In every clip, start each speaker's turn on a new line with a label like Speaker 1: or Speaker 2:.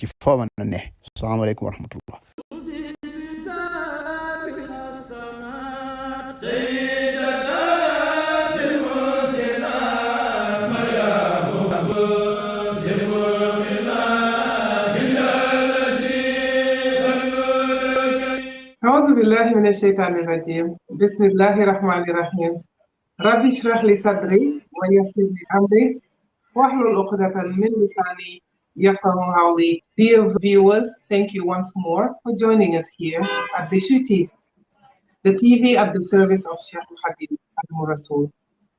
Speaker 1: ci foo mën a ne salaamaaleykum wa rahmatullah.
Speaker 2: أعوذ بالله من الشيطان الرجيم بسم الله الرحمن الرحيم ربي اشرح لي صدري ويسر لي أمري واحلل عقدة من لساني يفقهوا قولي. Dear viewers, thank you once more for joining us here at Bichri TV, the TV at the service of Sheikh Hadith Al Rasul.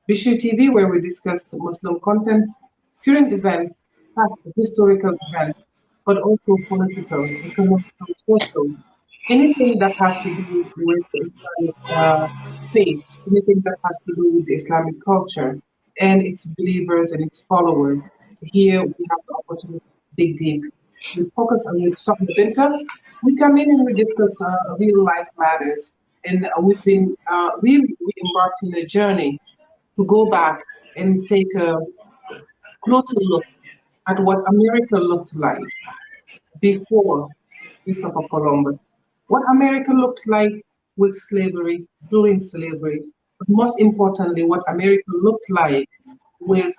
Speaker 2: Bichri TV, where we discuss Muslim content, current events, past historical events, but also political, economic, social. Anything that has to do with the Islamic faith, anything that has to do with the Islamic culture and its believers and its followers. Here we have the opportunity to dig deep. We focus on the Sokhna Bineta. We come in and we discuss real life matters. And we've been we embarked on a journey to go back and take a closer look at what America looked like before Christopher Columbus. What America looked like with slavery, during slavery, but most importantly, what America looked like with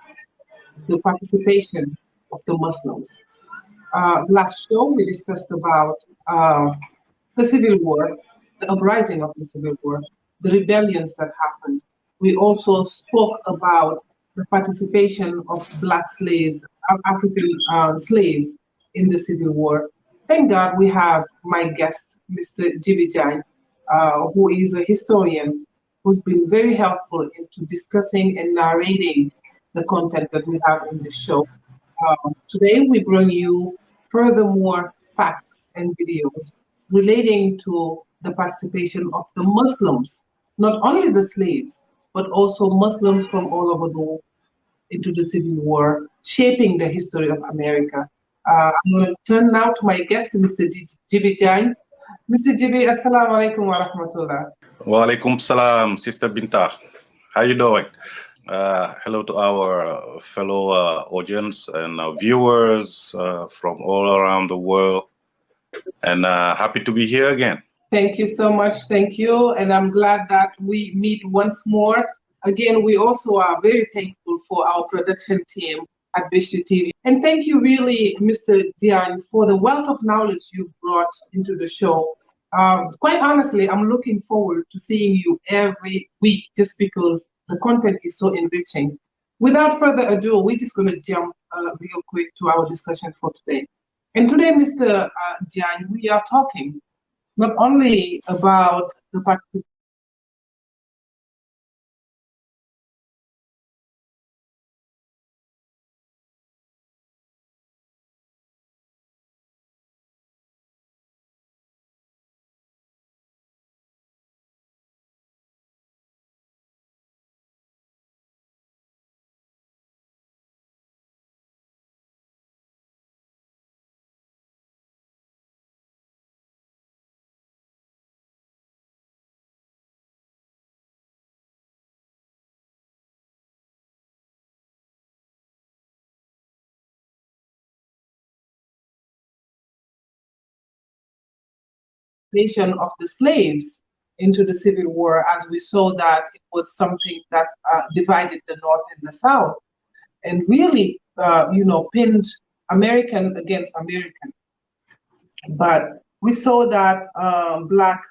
Speaker 2: the participation of the Muslims. Last show, we discussed about the Civil War, the uprising of the Civil War, the rebellions that happened. We also spoke about the participation of Black slaves, African slaves in the Civil War. Thank God we have my guest, Mr. Jibijai, who is a historian who's been very helpful into discussing and narrating the content that we have in this show. Today we bring you furthermore facts and videos relating to the participation of the Muslims, not only the slaves, but also Muslims from all over the world into the Civil War, shaping the history of America. I'm going to turn now to my guest, Mr. Jibi Jain. Mr. Jibi, assalamu alaikum wa rahmatullah.
Speaker 3: Wa alaikum salam, Sister Binta. How you doing? Hello to our fellow audience and viewers from all around the world. And happy to be here again.
Speaker 2: Thank you so much. Thank you. And I'm glad that we meet once more. Again, we also are very thankful for our production team at Bichri TV. And thank you really, Mr. Dian, for the wealth of knowledge you've brought into the show. Quite honestly, I'm looking forward to seeing you every week just because the content is so enriching. Without further ado, we're just going to jump real quick to our discussion for today. And today, Mr. Dian, we are talking not only about the of the slaves into the Civil War, as we saw that it was something that divided the North and the South, and really, pinned American against American. But we saw that Black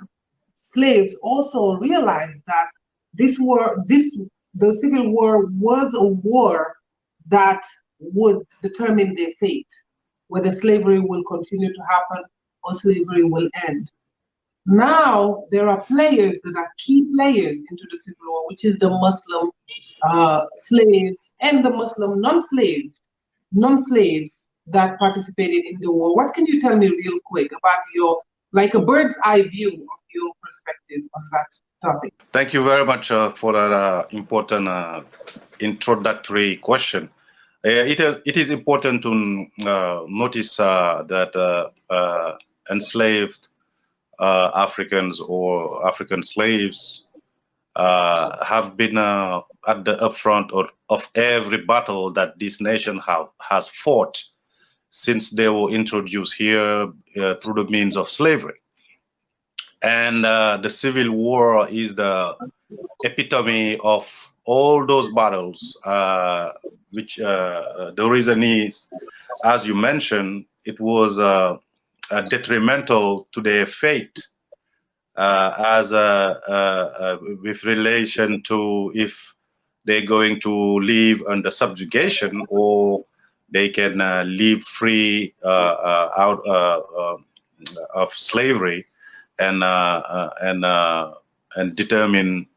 Speaker 2: slaves also realized that the Civil War was a war that would determine their fate, whether slavery will continue to happen or slavery will end. Now there are players that are key players into the Civil War, which is the Muslim slaves and the Muslim non-slaves that participated in the war. What can you tell me real quick about your, like a bird's eye view of your perspective on that topic?
Speaker 3: Thank you very much for that important introductory question. It is important to notice that enslaved Africans or African slaves have been at the upfront of every battle that this nation has fought since they were introduced here through the means of slavery. And the Civil War is the epitome of all those battles, which the reason is, as you mentioned, it was detrimental to their fate with relation to if they're going to live under subjugation or they can live free out of slavery and determine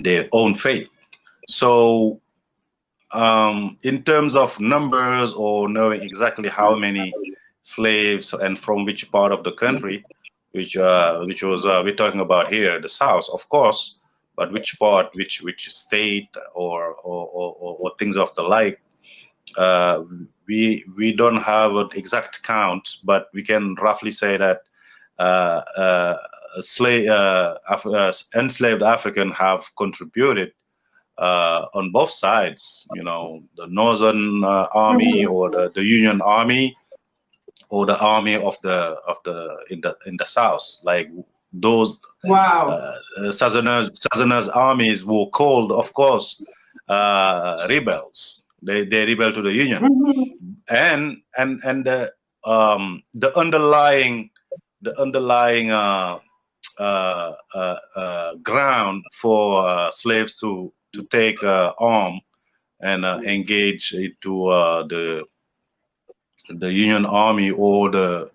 Speaker 3: their own fate. So in terms of numbers or knowing exactly how many slaves and from which part of the country, which was we're talking about here, the South, of course, but which part, which state or things of the like, we don't have an exact count, but we can roughly say that enslaved African have contributed on both sides. You know, the Northern Army or the Union Army, or the army of the in the South, like those Southerners armies were called, of course, rebels. They rebel to the Union, and the underlying ground for slaves to take arm and engage into the Union Army or the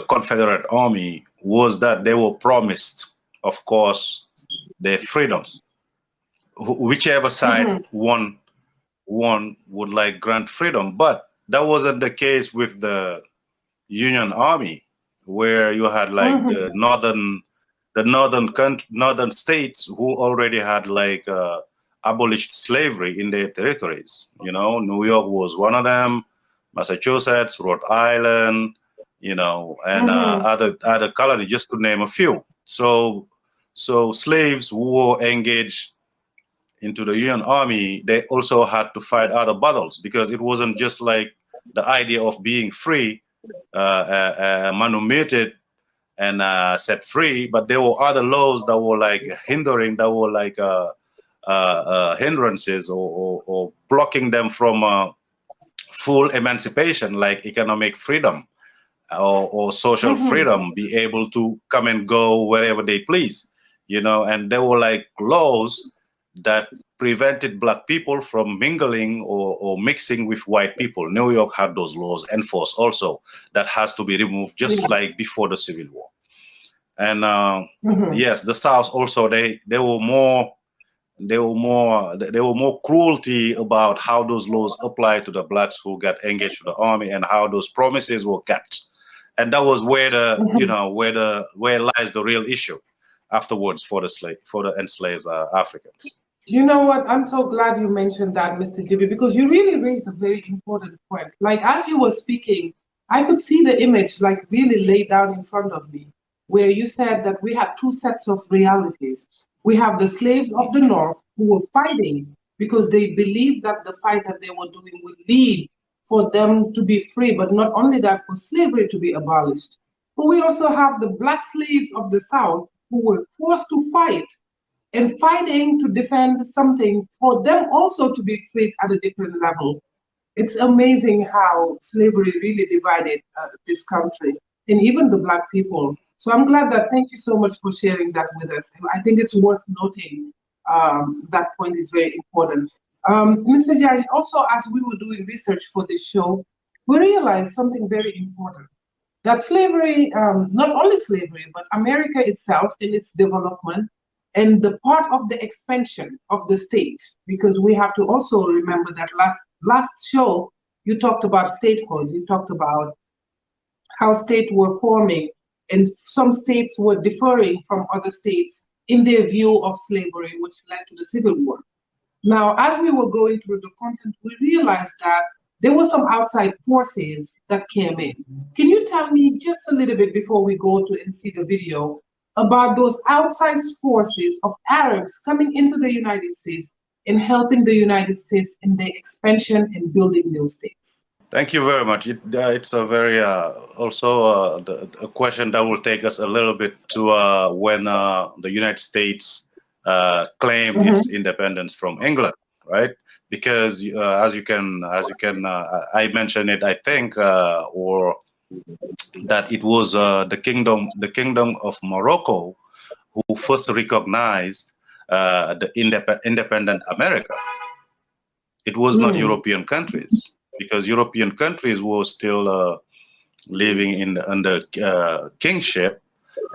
Speaker 3: Confederate Army was that they were promised, of course, their freedom. Whichever side won would like grant freedom, but that wasn't the case with the Union Army, where you had like the northern states who already had like abolished slavery in their territories. You know, New York was one of them, Massachusetts, Rhode Island, you know, and other colonies, just to name a few. So slaves who were engaged into the Union Army, they also had to fight other battles, because it wasn't just like the idea of being free, manumitted and set free, but there were other laws that were like hindering, that were like hindrances or blocking them from full emancipation, like economic freedom or social freedom, be able to come and go wherever they please, you know. And there were like laws that prevented Black people from mingling or mixing with white people. New York had those laws enforced also. That has to be removed, just like before the Civil War. And yes, the South also, they were more cruelty about how those laws apply to the Blacks who got engaged to the army and how those promises were kept. And that was where the where lies the real issue afterwards for the enslaved Africans.
Speaker 2: You know what? I'm so glad you mentioned that, Mr. Jibi, because you really raised a very important point. Like, as you were speaking, I could see the image like really laid down in front of me, where you said that we had two sets of realities. We have the slaves of the North who were fighting because they believed that the fight that they were doing would lead for them to be free, but not only that, for slavery to be abolished. But we also have the Black slaves of the South who were forced to fight and fighting to defend something for them also to be freed at a different level. It's amazing how slavery really divided this country and even the Black people. So I'm glad that, thank you so much for sharing that with us. And I think it's worth noting that point is very important. Mr. Jai, also as we were doing research for this show, we realized something very important, that slavery, not only slavery, but America itself in its development and the part of the expansion of the state, because we have to also remember that last show, you talked about statehood, you talked about how states were forming and some states were differing from other states in their view of slavery, which led to the Civil War. Now, as we were going through the content, we realized that there were some outside forces that came in. Can you tell me just a little bit before we go to and see the video about those outside forces of Arabs coming into the United States and helping the United States in their expansion and building new states?
Speaker 3: Thank you very much. It's a very a question that will take us a little bit to when the United States claimed its independence from England, right? Because I mentioned it, I think, or that it was the kingdom of Morocco who first recognized the independent America. It was not European countries, because European countries were still living under kingship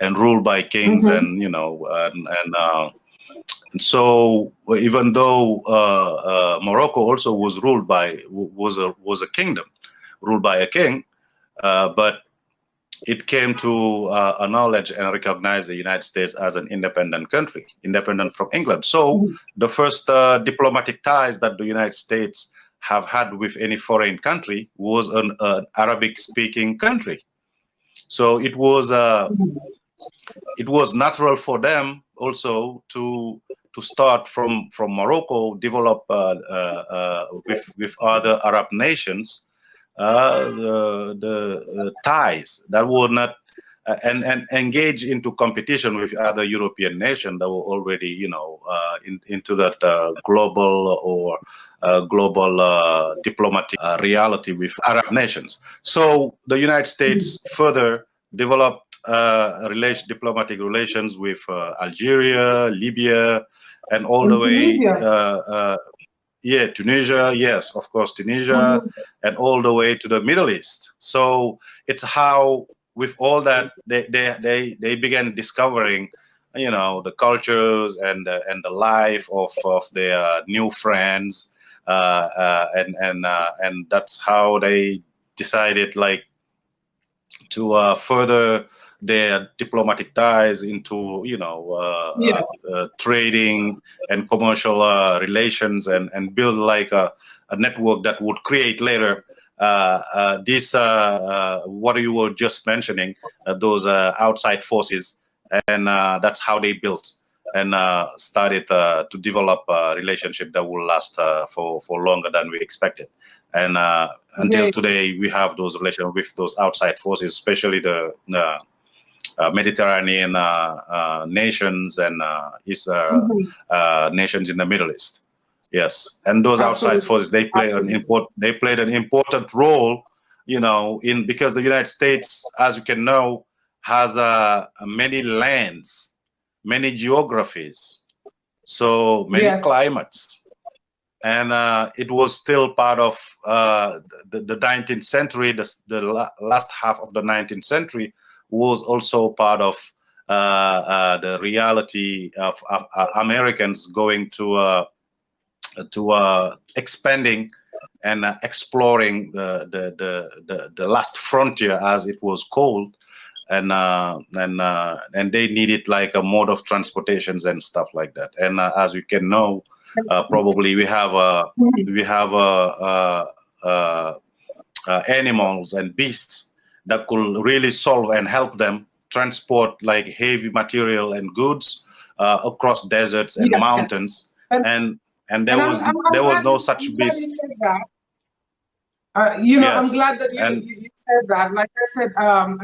Speaker 3: and ruled by kings, and and so even though Morocco also was ruled by was a kingdom ruled by a king, but it came to acknowledge and recognize the United States as an independent country, independent from England. So the first diplomatic ties that the United States have had with any foreign country was an Arabic-speaking country. So it was natural for them also to start from Morocco, develop with other Arab nations the ties that were not and engage into competition with other European nations that were already into that global or global diplomatic reality with Arab nations. So the United States further developed diplomatic relations with Algeria, Libya, and all the way Tunisia, yes, of course, Tunisia, and all the way to the Middle East. So it's how, with all that, they began discovering, the cultures and the life of their new friends, and that's how they decided, like, to further their diplomatic ties into trading and commercial relations, and build like a network that would create later this what you were just mentioning, those outside forces, and that's how they built and started to develop a relationship that will last for longer than we expected. And until today, we have those relations with those outside forces, especially the Mediterranean nations and nations in the Middle East. Yes, and those outside forces, they played an important role, because the United States, as you can know, has many lands, many geographies, so many climates. And it was still part of the 19th century. The last half of the 19th century was also part of the reality of Americans going to expanding and exploring the last frontier, as it was called, and they needed like a mode of transportations and stuff like that. And as you can know. Probably we have animals and beasts that could really solve and help them transport like heavy material and goods across deserts and mountains, and there was no such beast.
Speaker 2: I'm glad that you said that. Like I said, I'm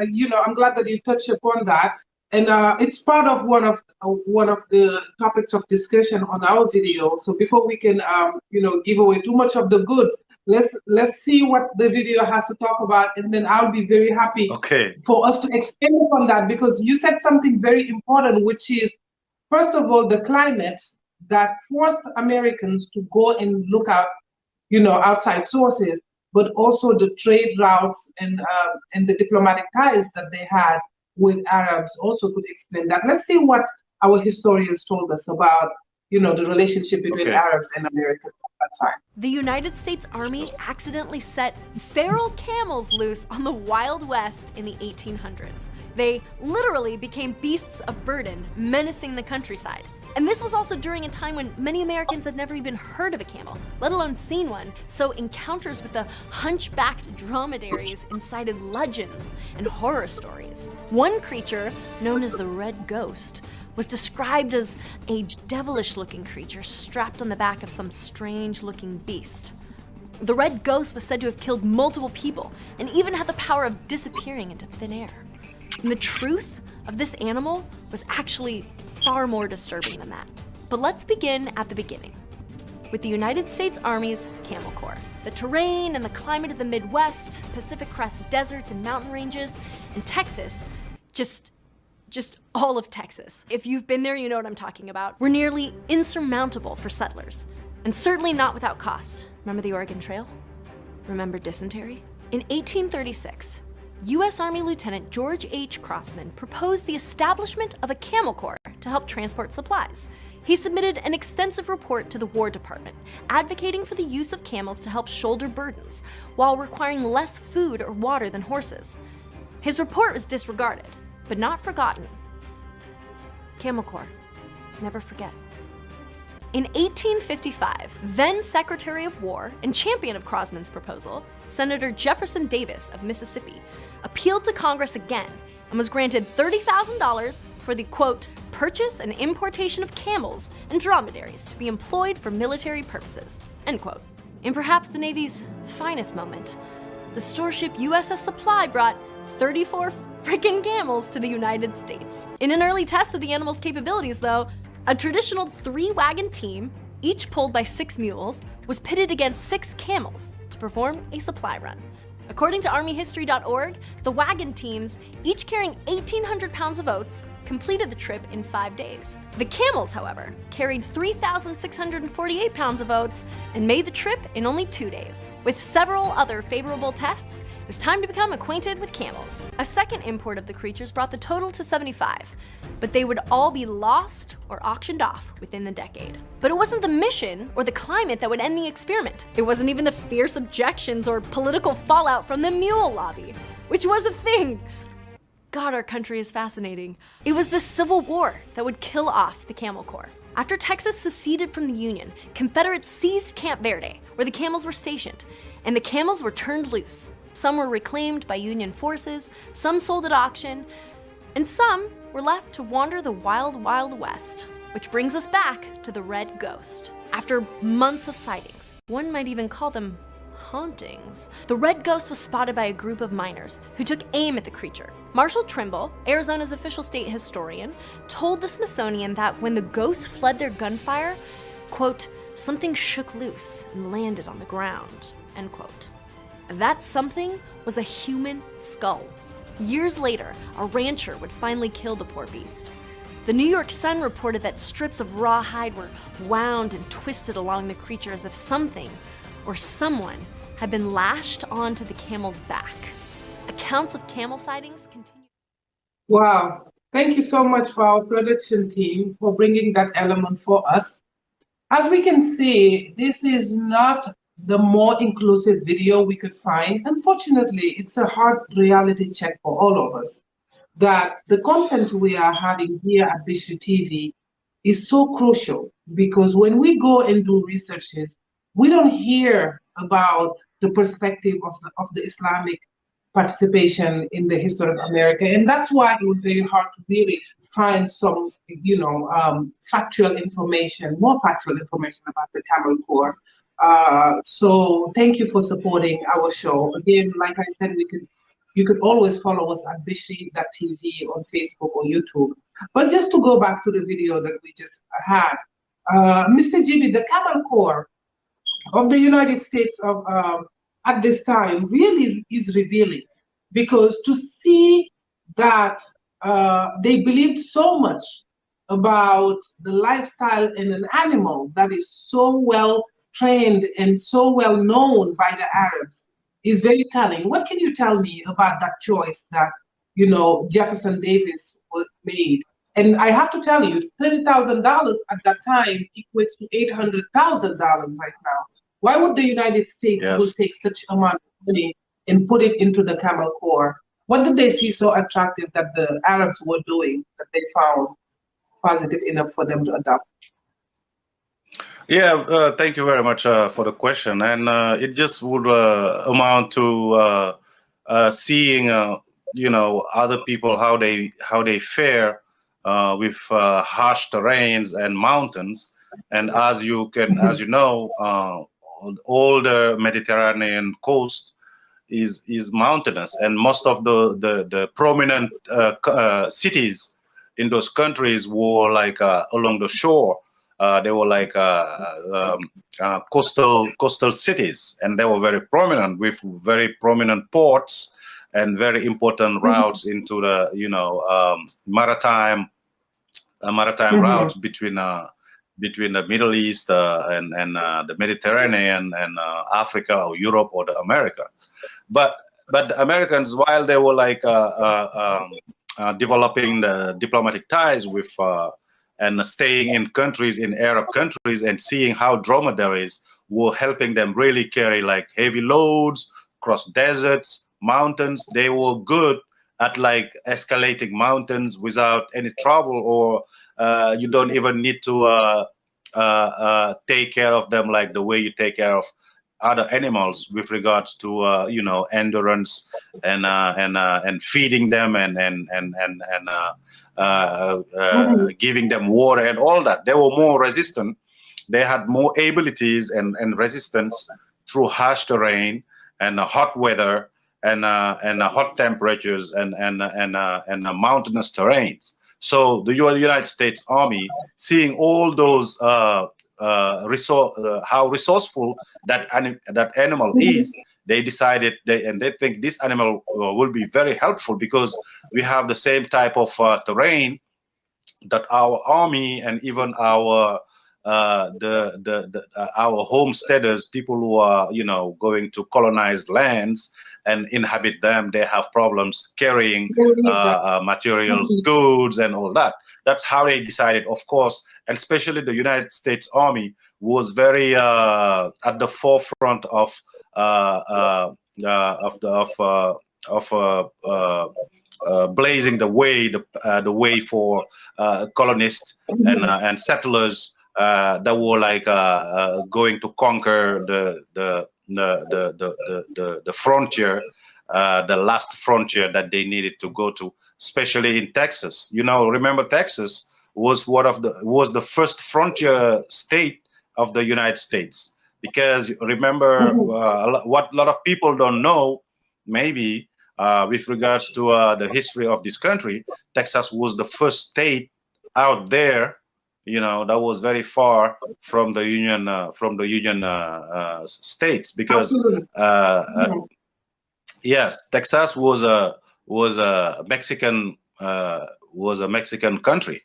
Speaker 2: glad that you touched upon that. And it's part of one of the topics of discussion on our video. So before we can, give away too much of the goods, let's see what the video has to talk about, and then I'll be very happy for us to expand upon that, because you said something very important, which is, first of all, the climate that forced Americans to go and look at, outside sources, but also the trade routes and the diplomatic ties that they had with Arabs also could explain that. Let's see what our historians told us about, the relationship between Arabs and Americans at that time.
Speaker 4: The United States Army accidentally set feral camels loose on the Wild West in the 1800s. They literally became beasts of burden, menacing the countryside. And this was also during a time when many Americans had never even heard of a camel, let alone seen one. So encounters with the hunchbacked dromedaries incited legends and horror stories. One creature, known as the Red Ghost, was described as a devilish-looking creature strapped on the back of some strange-looking beast. The red ghost was said to have killed multiple people and even had the power of disappearing into thin air. And the truth of this animal was actually far more disturbing than that. But let's begin at the beginning, with the United States Army's Camel Corps. The terrain and the climate of the Midwest, Pacific Crest deserts and mountain ranges, and Texas, just all of Texas. If you've been there, you know what I'm talking about. Were nearly insurmountable for settlers, and certainly not without cost. Remember the Oregon Trail? Remember dysentery? In 1836, U.S. Army Lieutenant George H. Crossman proposed the establishment of a Camel Corps to help transport supplies. He submitted an extensive report to the War Department, advocating for the use of camels to help shoulder burdens, while requiring less food or water than horses. His report was disregarded, but not forgotten. Camel Corps, never forget. In 1855, then Secretary of War and champion of Crossman's proposal, Senator Jefferson Davis of Mississippi, appealed to Congress again and was granted $30,000 for the, quote, purchase and importation of camels and dromedaries to be employed for military purposes, end quote. In perhaps the Navy's finest moment, the storeship USS Supply brought 34 freaking camels to the United States. In an early test of the animal's capabilities, though, a traditional 3-wagon team, each pulled by 6 mules, was pitted against 6 camels to perform a supply run. According to ArmyHistory.org, the wagon teams, each carrying 1,800 pounds of oats, completed the trip in 5 days. The camels, however, carried 3,648 pounds of oats and made the trip in only 2 days. With several other favorable tests, it was time to become acquainted with camels. A second import of the creatures brought the total to 75, but they would all be lost or auctioned off within the decade. But it wasn't the mission or the climate that would end the experiment. It wasn't even the fierce objections or political fallout from the mule lobby, which was a thing. God, our country is fascinating. It was the Civil War that would kill off the Camel Corps. After Texas seceded from the Union, Confederates seized Camp Verde, where the camels were stationed, and the camels were turned loose. Some were reclaimed by Union forces, some sold at auction, and some were left to wander the wild, wild west. Which brings us back to the Red Ghost. After months of sightings, one might even call them hauntings, the Red Ghost was spotted by a group of miners who took aim at the creature. Marshall Trimble, Arizona's official state historian, told the Smithsonian that when the ghosts fled their gunfire, quote, something shook loose and landed on the ground, end quote. That something was a human skull. Years later, a rancher would finally kill the poor beast. The New York Sun reported that strips of raw hide were wound and twisted along the creature as if something or someone had been lashed onto the camel's back. Accounts of camel sightings continue.
Speaker 2: Wow. Thank you so much for our production team for bringing that element for us. As we can see, this is not the more inclusive video we could find. Unfortunately, it's a hard reality check for all of us that the content we are having here at Bichri TV is so crucial, because when we go and do researches, we don't hear about the perspective of the Islamic participation in the history of America. And that's why it was very hard to really find some, factual information, more factual information about the Camel Corps. So thank you for supporting our show. Again, like I said, you could always follow us at Bichri.tv on Facebook or YouTube. But just to go back to the video that we just had, Mr. Gibi, the Camel Corps of the United States of at this time really is revealing, because to see that they believed so much about the lifestyle in an animal that is so well trained and so well known by the Arabs is very telling. What can you tell me about that choice that, Jefferson Davis made? And I have to tell you, $30,000 at that time equates to $800,000 right now. Why would the United States will take such amount of money and put it into the Camel Corps? What did they see so attractive that the Arabs were doing that they found positive enough for them to adopt?
Speaker 3: Yeah, thank you very much for the question. And it just would amount to seeing, other people, how they fare with harsh terrains and mountains. And as you know, all the Mediterranean coast is mountainous, and most of the prominent cities in those countries were like along the shore. They were like coastal cities, and they were very prominent with very prominent ports and very important routes into the maritime routes between the Middle East and the Mediterranean and Africa or Europe or the America. But the Americans, while they were like developing the diplomatic ties with and staying in Arab countries and seeing how dromedaries were helping them really carry like heavy loads across deserts, mountains. They were good at like escalating mountains without any trouble, or you don't even need to take care of them like the way you take care of other animals with regards to endurance and feeding them and giving them water and all that. They were more resistant. They had more abilities and resistance through harsh terrain and hot weather and hot temperatures and mountainous terrains. So the United States Army, seeing all those how resourceful that animal is, they decided they think this animal will be very helpful, because we have the same type of terrain that our army and even our our homesteaders, people who are going to colonize lands and inhabit them, they have problems carrying materials, goods, and all that. That's how they decided, of course, and especially the United States Army was very at the forefront of blazing the way for colonists and settlers that were like going to conquer the frontier, the last frontier that they needed to go to, especially in Texas. Remember, Texas was the first frontier state of the United States, because remember what a lot of people don't know, maybe with regards to the history of this country. Texas was the first state out there, that was very far from the Union states, because yes, Texas was a Mexican country,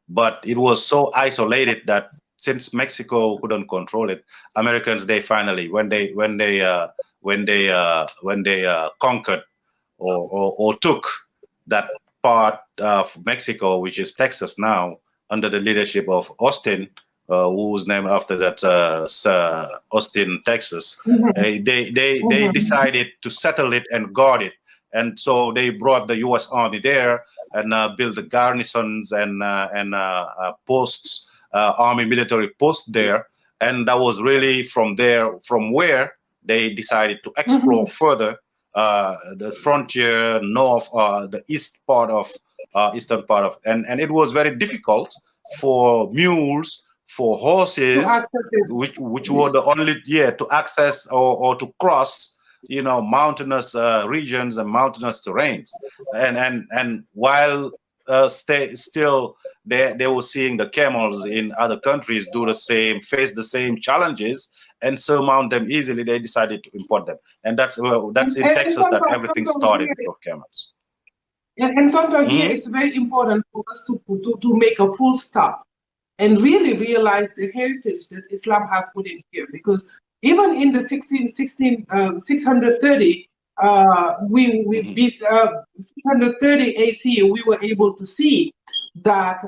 Speaker 3: but it was so isolated that since Mexico couldn't control it, Americans, they finally, when they conquered or took that part of Mexico, which is Texas now, under the leadership of Austin, who was named after that Austin, Texas. They decided to settle it and guard it, and so they brought the U.S. Army there and built the garrisons and posts, army military posts there, and that was really from where they decided to explore further the frontier north, the eastern part of, and it was very difficult for mules, for horses, which were the only to access or to cross, mountainous regions and mountainous terrains, and while still they were seeing the camels in other countries face the same challenges and surmount them easily, they decided to import them, and that's in Texas that everything started with camels.
Speaker 2: And Tonto, here it's very important for us to make a full stop and really realize the heritage that Islam has put in here, because even in the 630 630 AC, we were able to see that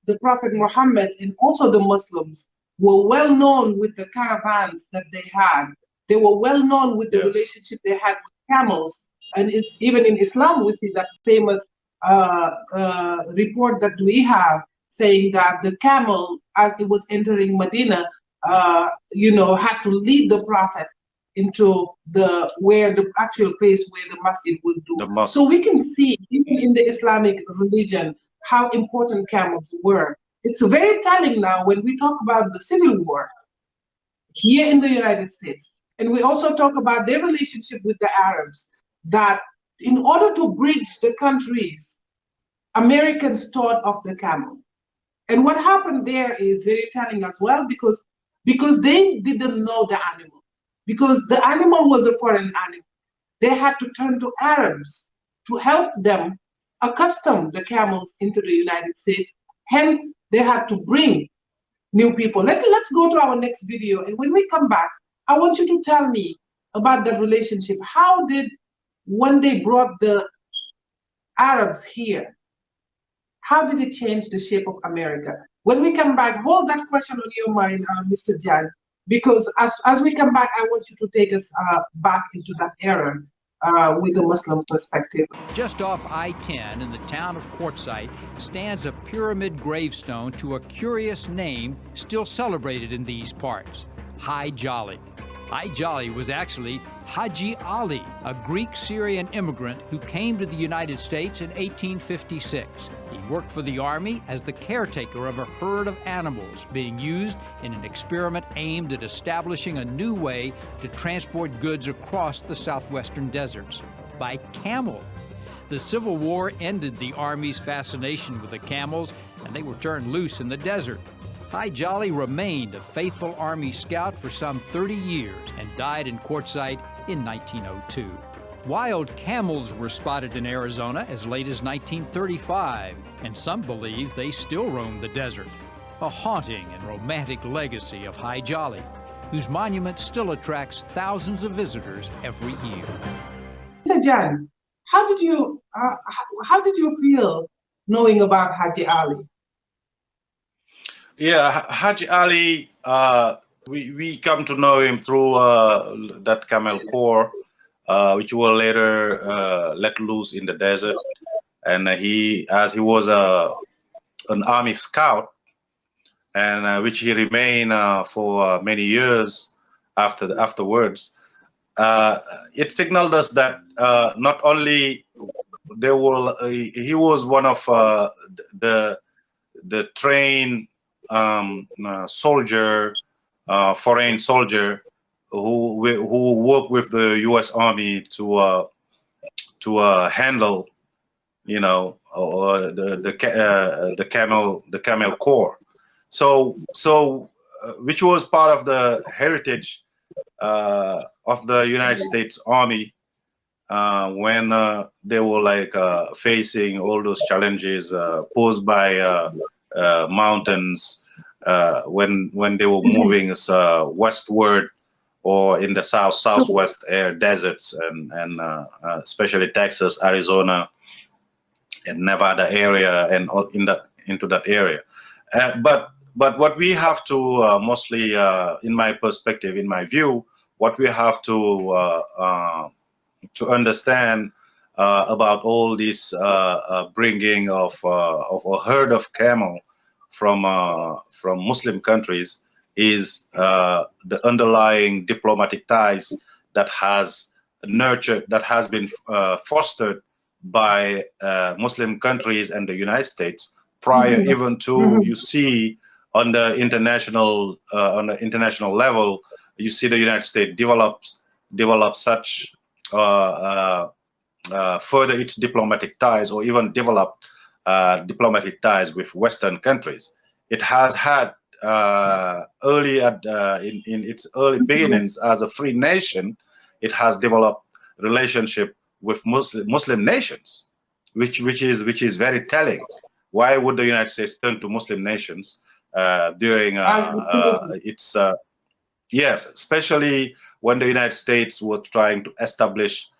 Speaker 2: the Prophet Muhammad and also the Muslims were well known with the caravans that they had. They were well known with the relationship they had with camels. And it's even in Islam, we see that famous report that we have saying that the camel, as it was entering Medina, had to lead the Prophet into the actual place where the masjid would do. So we can see even in the Islamic religion how important camels were. it's very telling now when we talk about the Civil War here in the United States, and we also talk about their relationship with the Arabs, that in order to bridge the countries, Americans taught of the camel. And what happened there is very telling as well, because they didn't know the animal, because the animal was a foreign animal. They had to turn to Arabs to help them accustom the camels into the United States. Hence, they had to bring new people. Let's go to our next video. And when we come back, I want you to tell me about that relationship. How did, when they brought the Arabs here, how did it change the shape of America? When we come back, hold that question on your mind, Mr. Jan, because as we come back, I want you to take us back into that era with a Muslim perspective.
Speaker 5: Just off I-10 in the town of Quartzsite stands a pyramid gravestone to a curious name still celebrated in these parts, Hi Jolly. Hi Jolly was actually Haji Ali, a Greek-Syrian immigrant who came to the United States in 1856. He worked for the Army as the caretaker of a herd of animals being used in an experiment aimed at establishing a new way to transport goods across the southwestern deserts, by camel. The Civil War ended the Army's fascination with the camels, and they were turned loose in the desert. Hi Jolly remained a faithful Army scout for some 30 years and died in Quartzsite in 1902. Wild camels were spotted in Arizona as late as 1935, and some believe they still roam the desert. A haunting and romantic legacy of Hi Jolly, whose monument still attracts thousands of visitors every year.
Speaker 2: Mr. Jan, how did you feel knowing about Haji Ali?
Speaker 3: Yeah, Haji Ali, we come to know him through that camel corps, which were later let loose in the desert. And he was an Army scout, and which he remained for many years afterwards. It signaled us that not only he was one of the trained soldier, foreign soldier who worked with the U.S. Army to handle, you know, the camel corps. So which was part of the heritage of the United States Army when they were like facing all those challenges posed by mountains when they were moving westward or in the southwest air deserts and especially Texas, Arizona, and Nevada area and into that area. But what we have to mostly, in my perspective, in my view, what we have to understand about all this bringing of a herd of camel from Muslim countries is the underlying diplomatic ties that has been fostered by Muslim countries and the United States prior even to you see on the international level, you see the United States develop such further its diplomatic ties, or even develop diplomatic ties with Western countries. It has had in its early beginnings as a free nation, it has developed relationship with Muslim nations, which is very telling. Why would the United States turn to Muslim nations during its yes, especially when the United States was trying to establish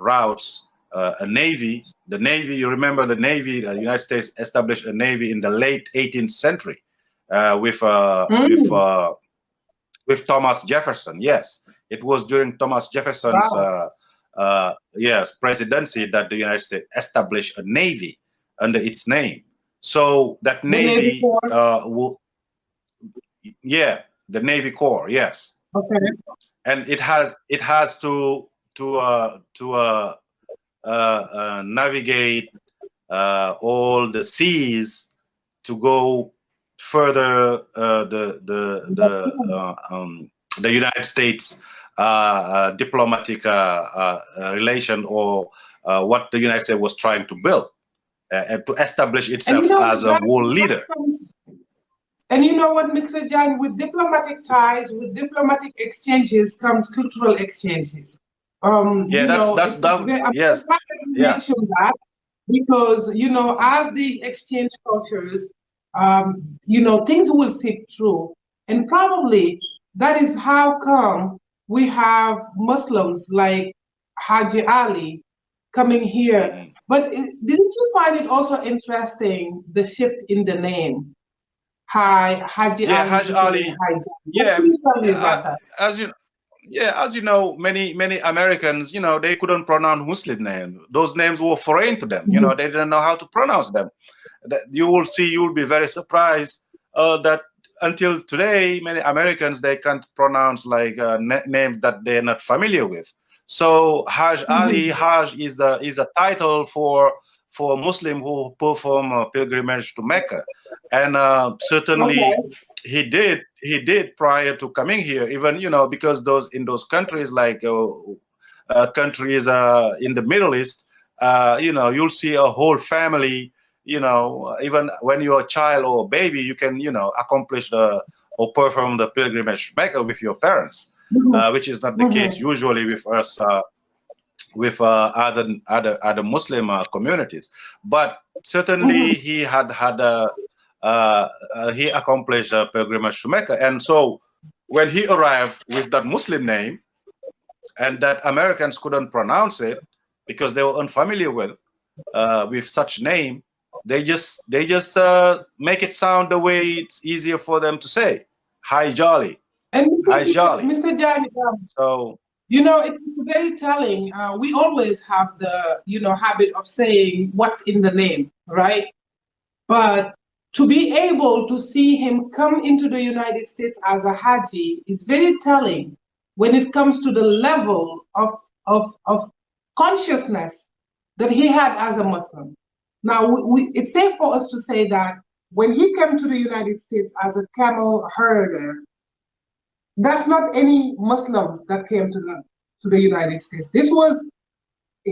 Speaker 3: routes, a navy. The navy, you remember the navy, the United States established a navy in the late 18th century with Thomas Jefferson. Yes, it was during Thomas Jefferson's presidency that the United States established a navy under its name. So that navy, the Navy Corps, yes.
Speaker 2: Okay.
Speaker 3: And it has to navigate all the seas to go further the United States diplomatic relation, or what the United States was trying to build and to establish itself as a world leader.
Speaker 2: And you know what, Mr. Jan, with diplomatic ties, with diplomatic exchanges comes cultural exchanges. Yes.
Speaker 3: Mention
Speaker 2: that because, you know, as these exchange cultures, you know, things will seep through. And probably that is how come we have Muslims like Haji Ali coming here. But didn't you find it also interesting, the shift in the name? Haji Ali.
Speaker 3: Haji Ali. Yeah, as you know, many Americans, you know, they couldn't pronounce Muslim names. Those names were foreign to them. You know, they didn't know how to pronounce them. You will be very surprised that until today, many Americans, they can't pronounce like names that they're not familiar with. So Hajj Ali, Hajj is a title for Muslim who perform a pilgrimage to Mecca, and certainly he did prior to coming here. Even, you know, because in those countries like countries in the Middle East, you know, you'll see a whole family. You know, even when you're a child or a baby, you can, you know, accomplish or perform the pilgrimage to Mecca with your parents, which is not the case usually with us. With other Muslim communities, but certainly he he accomplished a pilgrimage to Mecca, and so when he arrived with that Muslim name, and that Americans couldn't pronounce it because they were unfamiliar with such name, they just make it sound the way it's easier for them to say, Hi Jolly,
Speaker 2: and
Speaker 3: Hi Jolly.
Speaker 2: Mr. Jolly,
Speaker 3: so.
Speaker 2: You know, it's very telling. We always have the, you know, habit of saying what's in the name, right? But to be able to see him come into the United States as a Haji is very telling when it comes to the level of consciousness that he had as a Muslim. Now, it's safe for us to say that when he came to the United States as a camel herder, that's not any Muslims that came to the United States.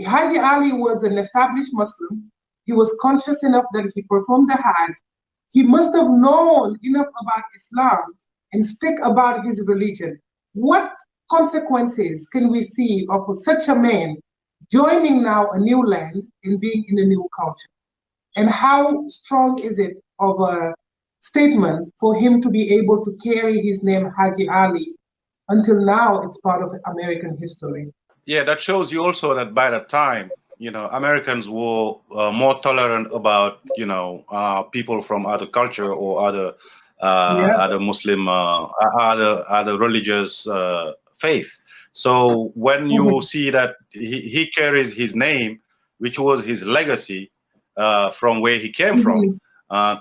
Speaker 2: Haji Ali was an established Muslim. He was conscious enough that if he performed the Hajj, he must have known enough about Islam and stick about his religion. What consequences can we see of such a man joining now a new land and being in a new culture? And how strong is it of a statement for him to be able to carry his name Haji Ali until now? It's part of American history.
Speaker 3: Yeah, that shows you also that by that time, you know, Americans were more tolerant about, you know, people from other culture or other Muslim, other religious faith. So when you see that he carries his name, which was his legacy from where he came from,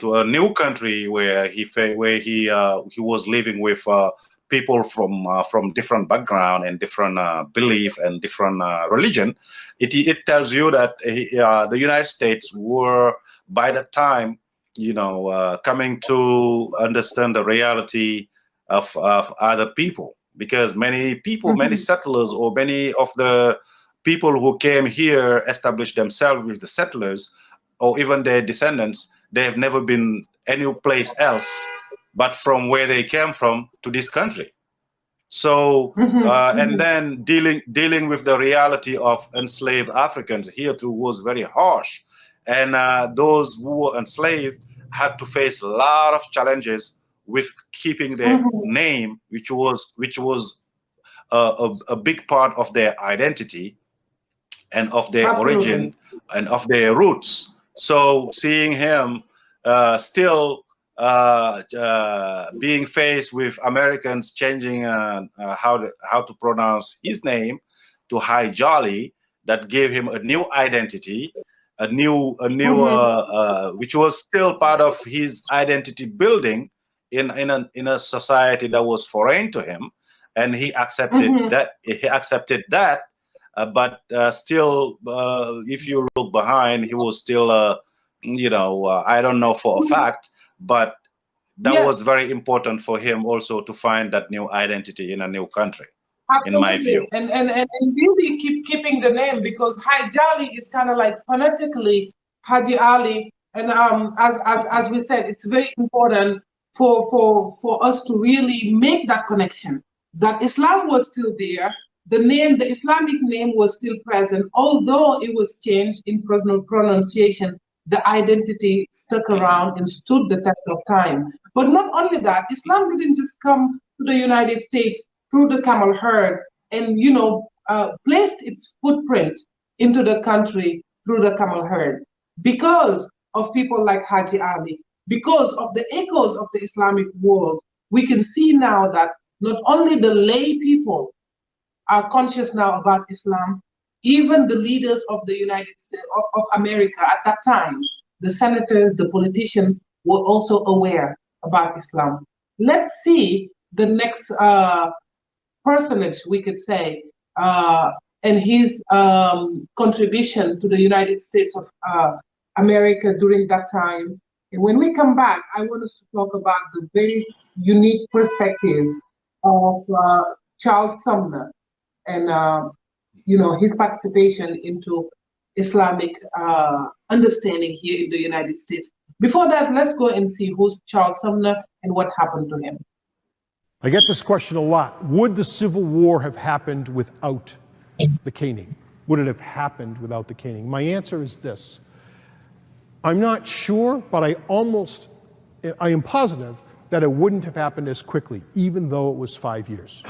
Speaker 3: to a new country where he was living with people from different background and different belief and different religion, it tells you that the United States were by that time, you know, coming to understand the reality of other people, because many people, many settlers, or many of the people who came here established themselves with the settlers, or even their descendants. They have never been any place else but from where they came from to this country. So, and then dealing with the reality of enslaved Africans here too was very harsh. And those who were enslaved had to face a lot of challenges with keeping their name, which was a big part of their identity and of their origin and of their roots. So seeing him still being faced with Americans changing how to pronounce his name to Hi Jolly, that gave him a new identity, a new which was still part of his identity building in a society that was foreign to him, and he accepted that. He accepted that. But still, if you look behind, he was still, you know, I don't know for a fact, but that
Speaker 2: Yes.
Speaker 3: was very important for him also to find that new identity in a new country,
Speaker 2: Absolutely.
Speaker 3: in my view.
Speaker 2: And really keeping the name, because Hajali is kind of like phonetically Haji Ali, and as we said, it's very important for us to really make that connection that Islam was still there. The Islamic name was still present, although it was changed in pronunciation. The identity stuck around and stood the test of time. But not only that, Islam didn't just come to the United States through the camel herd and, you know, placed its footprint into the country through the camel herd. Because of people like Haji Ali, because of the echoes of the Islamic world, we can see now that not only the lay people are conscious now about Islam, even the leaders of the United States of America at that time, the senators, the politicians, were also aware about Islam. Let's see the next personage, we could say, and his contribution to the United States of America during that time. And when we come back, I want us to talk about the very unique perspective of Charles Sumner and you know, his participation into Islamic understanding here in the United States. Before that, let's go and see who's Charles Sumner and what happened to him.
Speaker 6: I get this question a lot. Would the Civil War have happened without the caning? Would it have happened without the caning? My answer is this. I'm not sure, but I am positive that it wouldn't have happened as quickly, even though it was 5 years.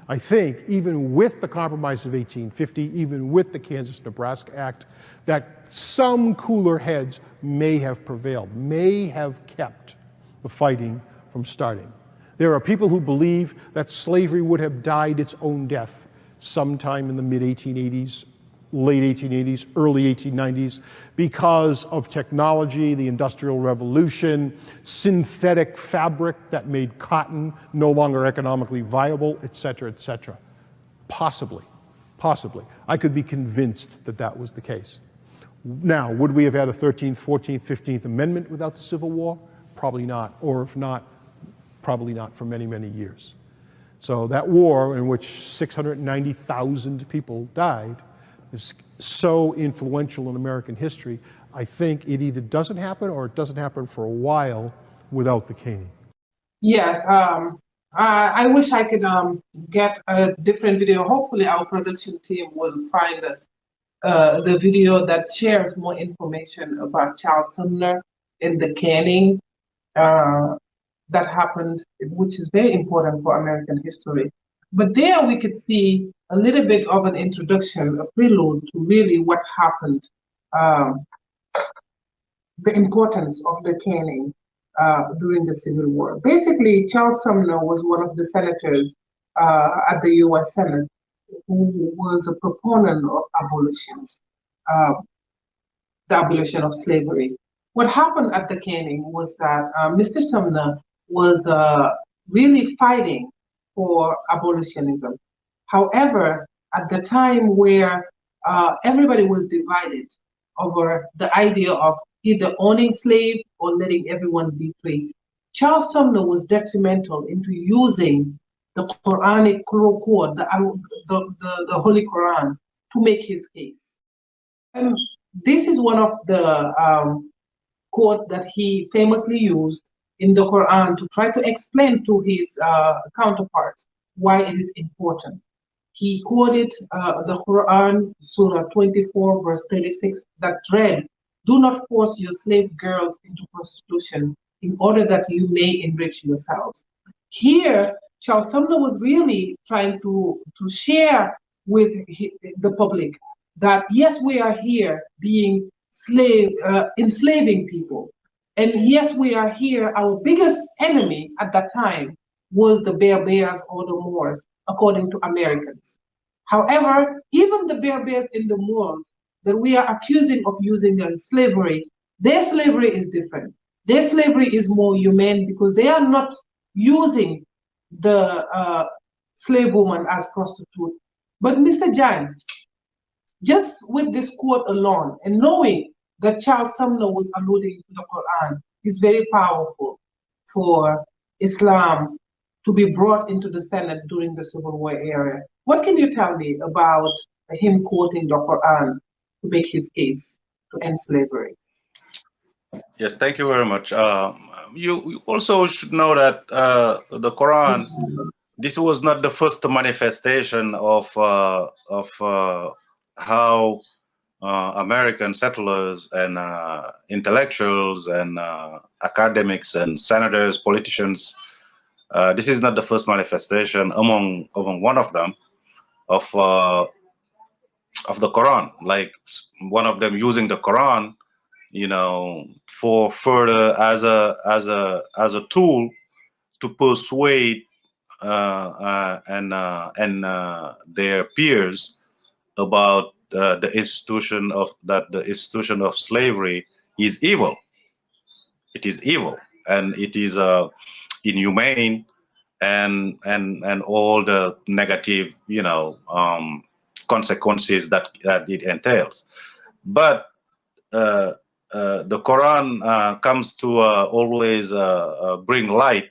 Speaker 6: I think even with the Compromise of 1850, even with the Kansas-Nebraska Act, that some cooler heads may have prevailed, may have kept the fighting from starting. There are people who believe that slavery would have died its own death sometime in the mid-1880s, late 1880s, early 1890s, because of technology, the Industrial Revolution, synthetic fabric that made cotton no longer economically viable, et cetera, et cetera. Possibly, possibly. I could be convinced that that was the case. Now, would we have had a 13th, 14th, 15th Amendment without the Civil War? Probably not, or if not, probably not for many, many years. So that war in which 690,000 people died is so influential in American history, I think it either doesn't happen or it doesn't happen for a while without the caning.
Speaker 2: Yes, I wish I could get a different video. Hopefully our production team will find us the video that shares more information about Charles Sumner and the caning that happened, which is very important for American history. But there we could see a little bit of an introduction, a prelude to really what happened, the importance of the caning during the Civil War. Basically, Charles Sumner was one of the senators at the U.S. Senate who was a proponent of abolitions, the abolition of slavery. What happened at the caning was that Mr. Sumner was really fighting for abolitionism. However, at the time where everybody was divided over the idea of either owning slaves or letting everyone be free, Charles Sumner was detrimental into using the Quranic code, the Holy Quran, to make his case. And this is one of the quotes that he famously used in the Quran to try to explain to his counterparts why it is important. He quoted the Quran, Surah 24, verse 36, that read, "Do not force your slave girls into prostitution in order that you may enrich yourselves." Here, Charles Sumner was really trying to share with the public that, yes, we are here being enslaving people. And yes, we are here. Our biggest enemy at that time was the Berbers or the Moors, according to Americans. However, even the Berbers and the Moors that we are accusing of using slavery, their slavery is different. Their slavery is more humane because they are not using the slave woman as prostitute. But Mr. Jan, just with this quote alone and knowing that Charles Sumner was alluding to the Quran, is very powerful for Islam to be brought into the Senate during the Civil War era. What can you tell me about him quoting the Quran to make his case to end slavery?
Speaker 3: Yes, thank you very much. You also should know that the Quran, this was not the first manifestation of how American settlers and intellectuals and academics and senators, politicians. This is not the first manifestation among one of them of the Quran. Like one of them using the Quran, you know, for further as a tool to persuade their peers about the institution of slavery is evil. It is evil, and it is inhumane, and all the negative, you know, consequences that it entails. But the Quran comes to always bring light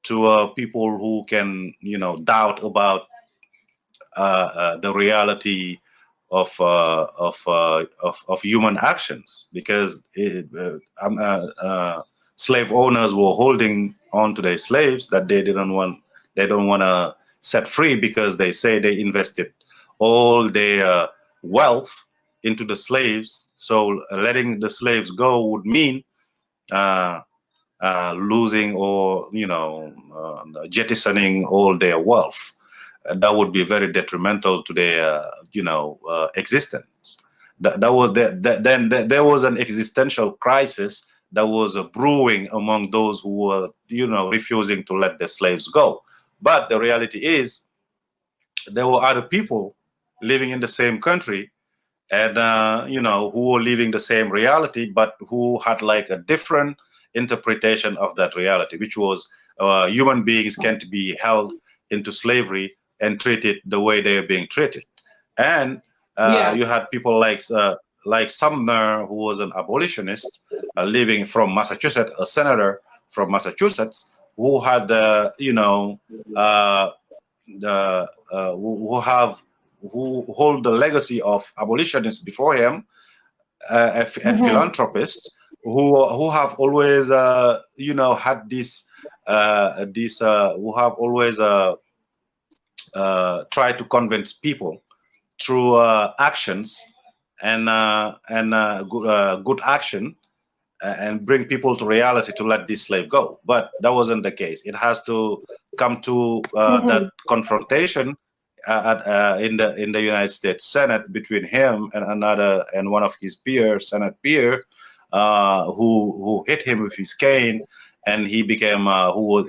Speaker 3: to people who can, you know, doubt about the reality of human actions, because slave owners were holding on to their slaves that they don't want to set free, because they say they invested all their wealth into the slaves. So letting the slaves go would mean losing, or, you know, jettisoning all their wealth. That would be very detrimental to their, you know, existence. Then there was an existential crisis that was brewing among those who were, you know, refusing to let the slaves go. But the reality is, there were other people living in the same country, and you know, who were living the same reality, but who had like a different interpretation of that reality, which was human beings can't be held into slavery and treated the way they are being treated. And you had people like Sumner, who was an abolitionist, living from Massachusetts, a senator from Massachusetts, who had, you know, who hold the legacy of abolitionists before him, and philanthropists who have always, you know, had this, who have always tried to convince people through actions and good action, and bring people to reality to let this slave go. But that wasn't the case. It has to come to that confrontation in the United States Senate between him and one of his peers, Senate peer, who hit him with his cane, and he became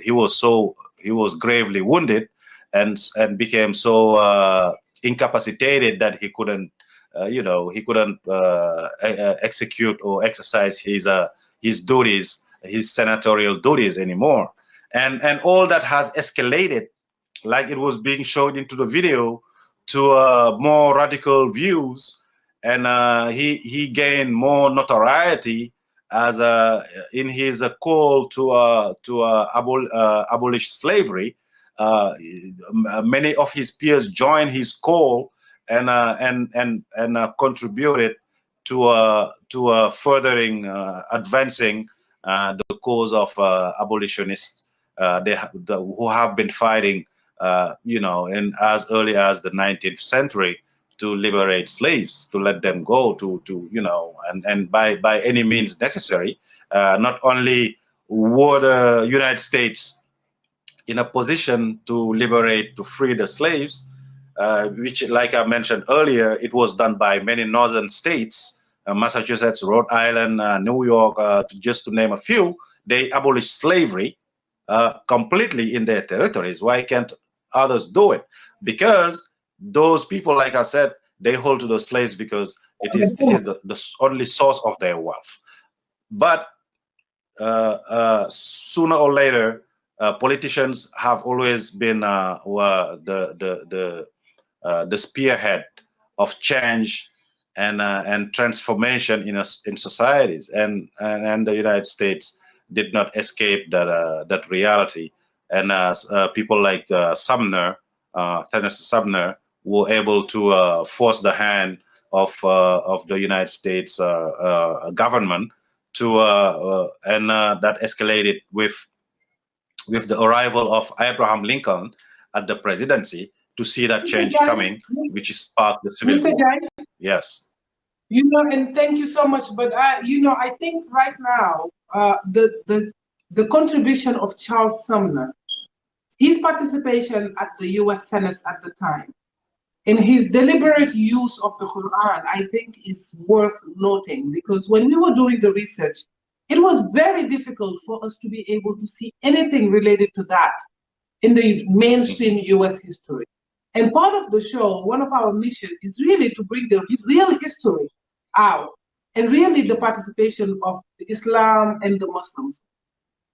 Speaker 3: he was gravely wounded, and became so incapacitated that he couldn't, you know, he couldn't execute or exercise his duties, his senatorial duties anymore. And all that has escalated, like it was being shown into the video, to more radical views, and he gained more notoriety as in his call to abolish slavery. Many of his peers joined his call and contributed to furthering, advancing the cause of abolitionists who have been fighting, you know, in as early as the 19th century to liberate slaves, to let them go, to you know, and by any means necessary. Not only were the United States in a position to liberate, to free the slaves, which, like I mentioned earlier, it was done by many northern states, Massachusetts, Rhode Island, New York, just to name a few. They abolished slavery completely in their territories. Why can't others do it? Because those people, like I said, they hold to the slaves because this is the only source of their wealth. But sooner or later, politicians have always been the spearhead of change and transformation in societies, and the United States did not escape that reality. And people like Sumner, Senator Sumner, were able to force the hand of the United States government to and that escalated with the arrival of Abraham Lincoln at the presidency, to see that change coming, which is sparked the Civil War. Yes.
Speaker 2: You know, and thank you so much. But you know, I think right now the contribution of Charles Sumner, his participation at the U.S. Senate at the time, and his deliberate use of the Quran, I think is worth noting, because when we were doing the research, it was very difficult for us to be able to see anything related to that in the mainstream U.S. history. And part of the show, one of our missions is really to bring the real history out, and really the participation of Islam and the Muslims.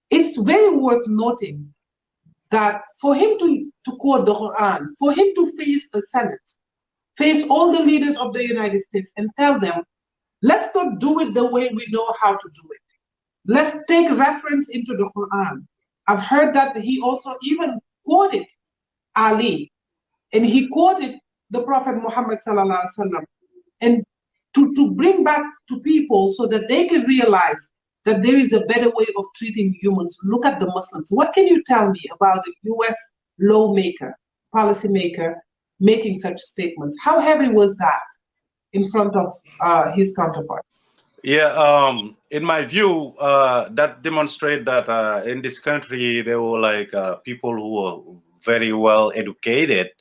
Speaker 2: It's very worth noting that for him to quote the Quran, for him to face a Senate, face all the leaders of the United States and tell them, let's not do it the way we know how to do it. Let's take reference into the Quran. I've heard that he also even quoted Ali, and he quoted the Prophet Muhammad sallallahu alaihi wasallam, and to bring back to people so that they can realize that there is a better way of treating humans. Look at the Muslims. What can you tell me about a U.S. lawmaker, policymaker, making such statements? How heavy was that in front of his counterparts?
Speaker 3: Yeah, in my view, that demonstrates that in this country, there were like people who were very well educated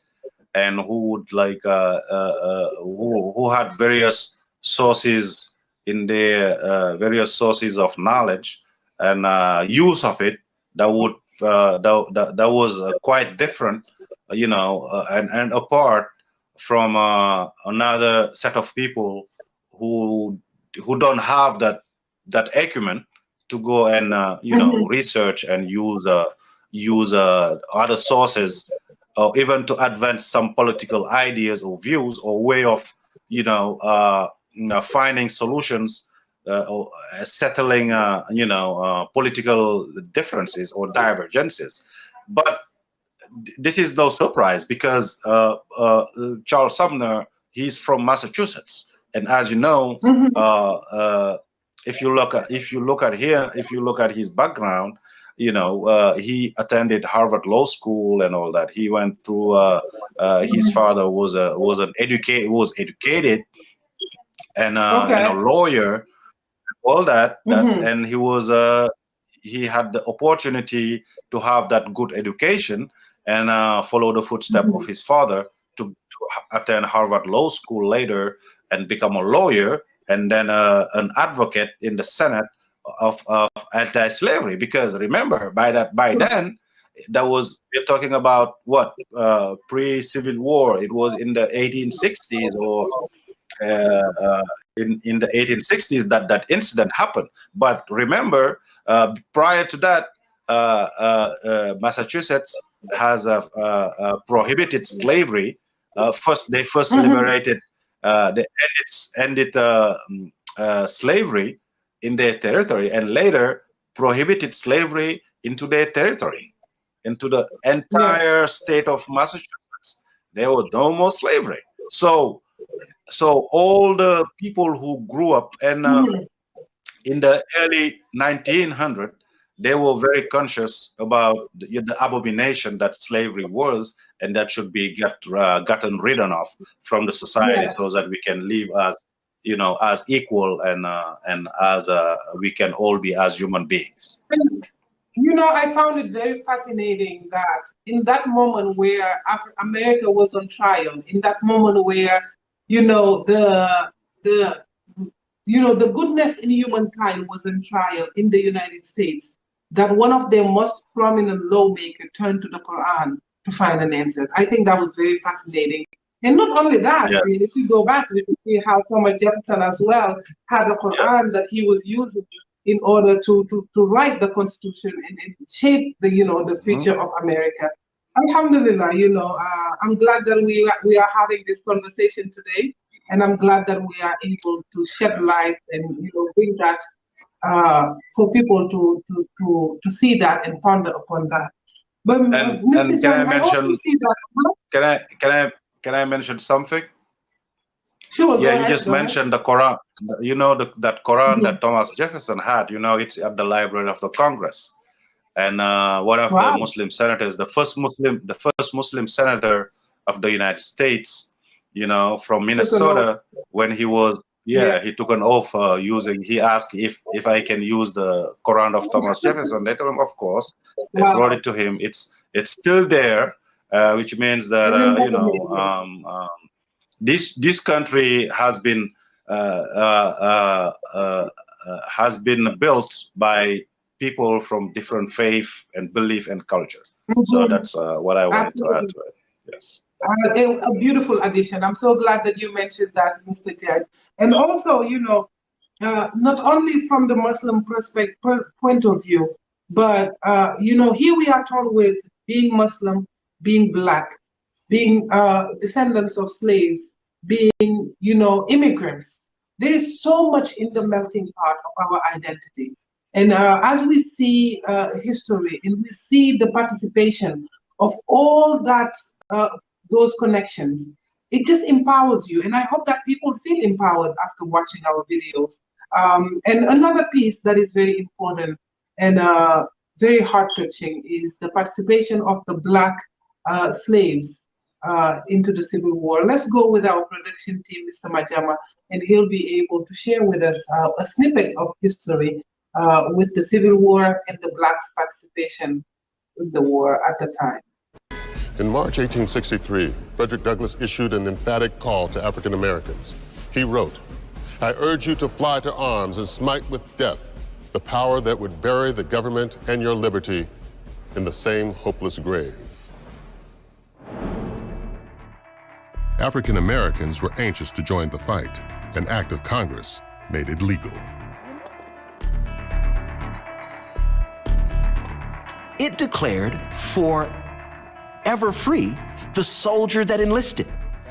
Speaker 3: and who would like who had various sources in their various sources of knowledge and use of it that would that was quite different, you know, and apart from another set of people who don't have that acumen to go and you know, research and use other sources, or even to advance some political ideas or views or way of, you know, finding solutions or settling you know, political differences or divergences. But this is no surprise, because Charles Sumner, he's from Massachusetts. And as you know, if you look at his background, you know, he attended Harvard Law School and all that. He went through. His father was educated and a lawyer, all that. And he had the opportunity to have that good education and follow the footsteps of his father to attend Harvard Law School later and become a lawyer, and then an advocate in the Senate of anti-slavery. Because remember, by then, that was, we're talking about what, pre-Civil War. It was in the 1860s or in the 1860s that incident happened. But remember, prior to that, Massachusetts has prohibited slavery. They first liberated. They ended slavery in their territory, and later prohibited slavery into their territory, into the entire state of Massachusetts. There was no more slavery. So all the people who grew up and in the early 1900s, they were very conscious about the abomination that slavery was, and that should be gotten rid of from the society, so that we can live as, you know, as equal and as we can all be as human beings.
Speaker 2: You know, I found it very fascinating that in that moment where America was on trial, in that moment where, you know, the goodness in humankind was on trial in the United States, that one of their most prominent lawmakers turned to the Quran to find an answer. I think that was very fascinating. And not only that, I mean, if you go back, we can see how Thomas Jefferson as well had the Quran that he was using in order to write the Constitution and shape the, you know, the future of America. Alhamdulillah, you know, I'm glad that we are having this conversation today. And I'm glad that we are able to shed light and bring that for people to see that and ponder upon that. But Mr. John, I also see that.
Speaker 3: Can I mention something?
Speaker 2: Sure.
Speaker 3: Yeah, you just mentioned the Quran. That Quran that Thomas Jefferson had. It's at the Library of the Congress, and one of the Muslim senators, the first Muslim senator of the United States, from Minnesota, when he was he took an oath he asked if I can use the Quran of Thomas Jefferson. They told him, of course. They brought it to him. It's still there, which means that this country has been built by people from different faith and belief and cultures. So that's what I wanted to add to it. Yes.
Speaker 2: A beautiful addition. I'm so glad that you mentioned that, Mr. Jed. And also, not only from the Muslim point of view, but here we are told with being Muslim, being Black, being descendants of slaves, being, immigrants. There is so much in the melting pot of our identity. And as we see history and we see the participation of all that, those connections, it just empowers you. And I hope that people feel empowered after watching our videos. And another piece that is very important and very heart-touching is the participation of the Black slaves into the Civil War. Let's go with our production team, Mr. Majama, and he'll be able to share with us a snippet of history with the Civil War and the Blacks' participation in the war at the time.
Speaker 7: In March 1863, Frederick Douglass issued an emphatic call to African Americans. He wrote, "I urge you to fly to arms and smite with death the power that would bury the government and your liberty in the same hopeless grave." African Americans were anxious to join the fight. An act of Congress made it legal.
Speaker 8: It declared forever free the soldier that enlisted.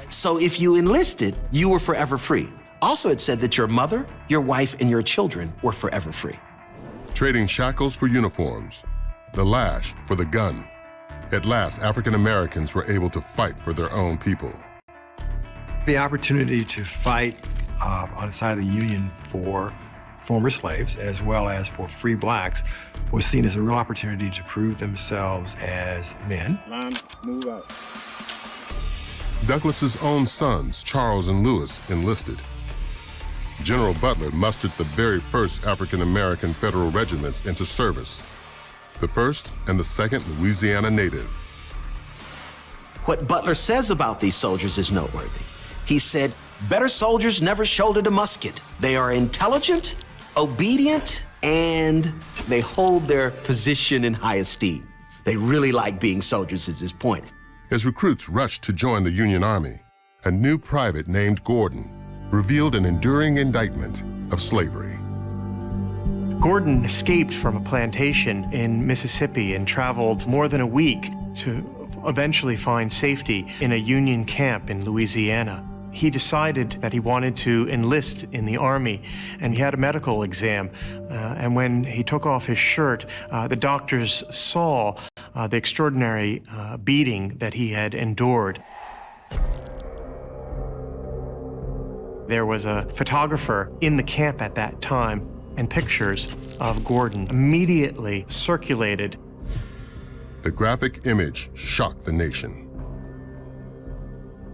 Speaker 8: So if you enlisted, you were forever free. Also, it said that your mother, your wife, and your children were forever free.
Speaker 7: Trading shackles for uniforms, the lash for the gun. At last, African Americans were able to fight for their own people.
Speaker 9: The opportunity to fight on the side of the Union for former slaves as well as for free Blacks was seen as a real opportunity to prove themselves as men.
Speaker 10: Line, move out.
Speaker 7: Douglas's own sons, Charles and Lewis, enlisted. General Butler mustered the very first African-American federal regiments into service, the 1st and the 2nd Louisiana Native.
Speaker 8: What Butler says about these soldiers is noteworthy. He said, "Better soldiers never shouldered a musket. They are intelligent, obedient, and they hold their position in high esteem." They really like being soldiers, is his point.
Speaker 7: As recruits rushed to join the Union Army, a new private named Gordon revealed an enduring indictment of slavery.
Speaker 11: Gordon escaped from a plantation in Mississippi and traveled more than a week to eventually find safety in a Union camp in Louisiana. He decided that he wanted to enlist in the Army, and he had a medical exam. And when he took off his shirt, the doctors saw the extraordinary beating that he had endured. There was a photographer in the camp at that time, and pictures of Gordon immediately circulated.
Speaker 7: The graphic image shocked the nation.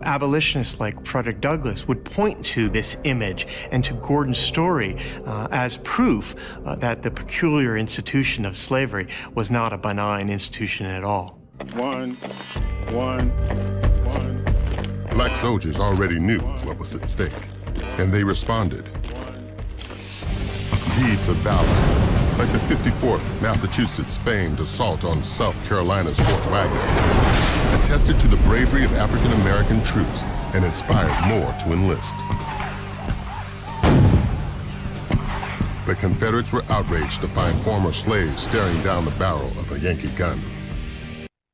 Speaker 11: Abolitionists like Frederick Douglass would point to this image and to Gordon's story as proof that the peculiar institution of slavery was not a benign institution at all.
Speaker 10: One.
Speaker 7: Black soldiers already knew what was at stake, and they responded. Deeds of valor, like the 54th Massachusetts famed assault on South Carolina's Fort Wagner, attested to the bravery of African-American troops and inspired more to enlist. But Confederates were outraged to find former slaves staring down the barrel of a Yankee gun.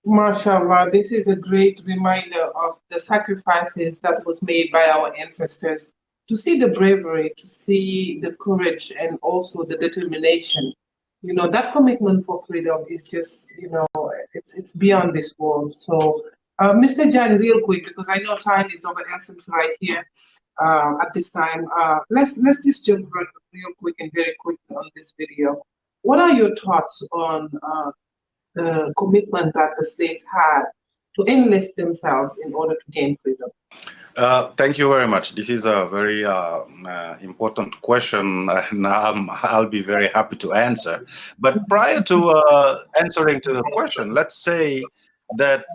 Speaker 2: MashaAllah, this is a great reminder of the sacrifices that was made by our ancestors. To see the bravery, to see the courage, and also the determination. You know, that commitment for freedom is just, you know, it's beyond this world. So, Mr. Jan, real quick, because I know time is of an essence right here at this time. Let's just jump real quick and very quickly on this video. What are your thoughts on the commitment that the slaves had to enlist themselves in order to gain freedom?
Speaker 3: Thank you very much. This is a very important question, and I'll be very happy to answer. But prior to answering to the question, let's say that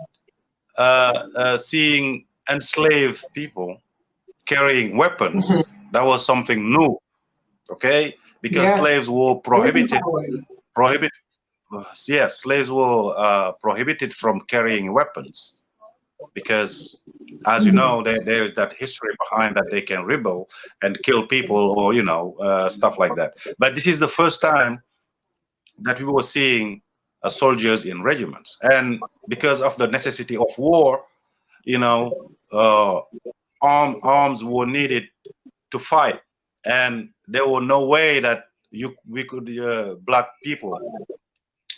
Speaker 3: seeing enslaved people carrying weapons, that was something new, okay? Because slaves were prohibited. Yes, slaves were prohibited from carrying weapons. Because, as you know, there is that history behind that they can rebel and kill people, or you know, stuff like that. But this is the first time that we were seeing soldiers in regiments, and because of the necessity of war, you know, arms were needed to fight, and there were no way that we could black people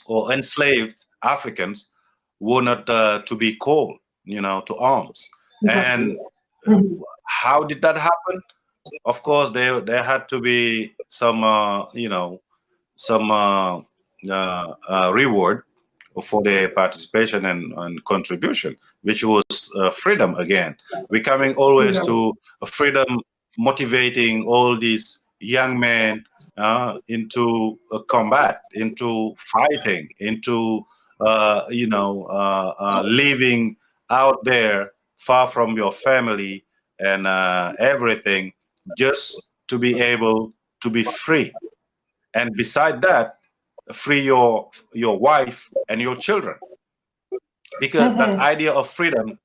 Speaker 3: or enslaved Africans were not to be called, you know, to arms. And how did that happen? Of course, there had to be some, you know, some reward for their participation and contribution, which was freedom again. We're coming always to freedom, motivating all these young men into combat, into fighting, into, you know, living out there far from your family and everything, just to be able to be free. And beside that, free your wife and your children. Because that idea of freedom,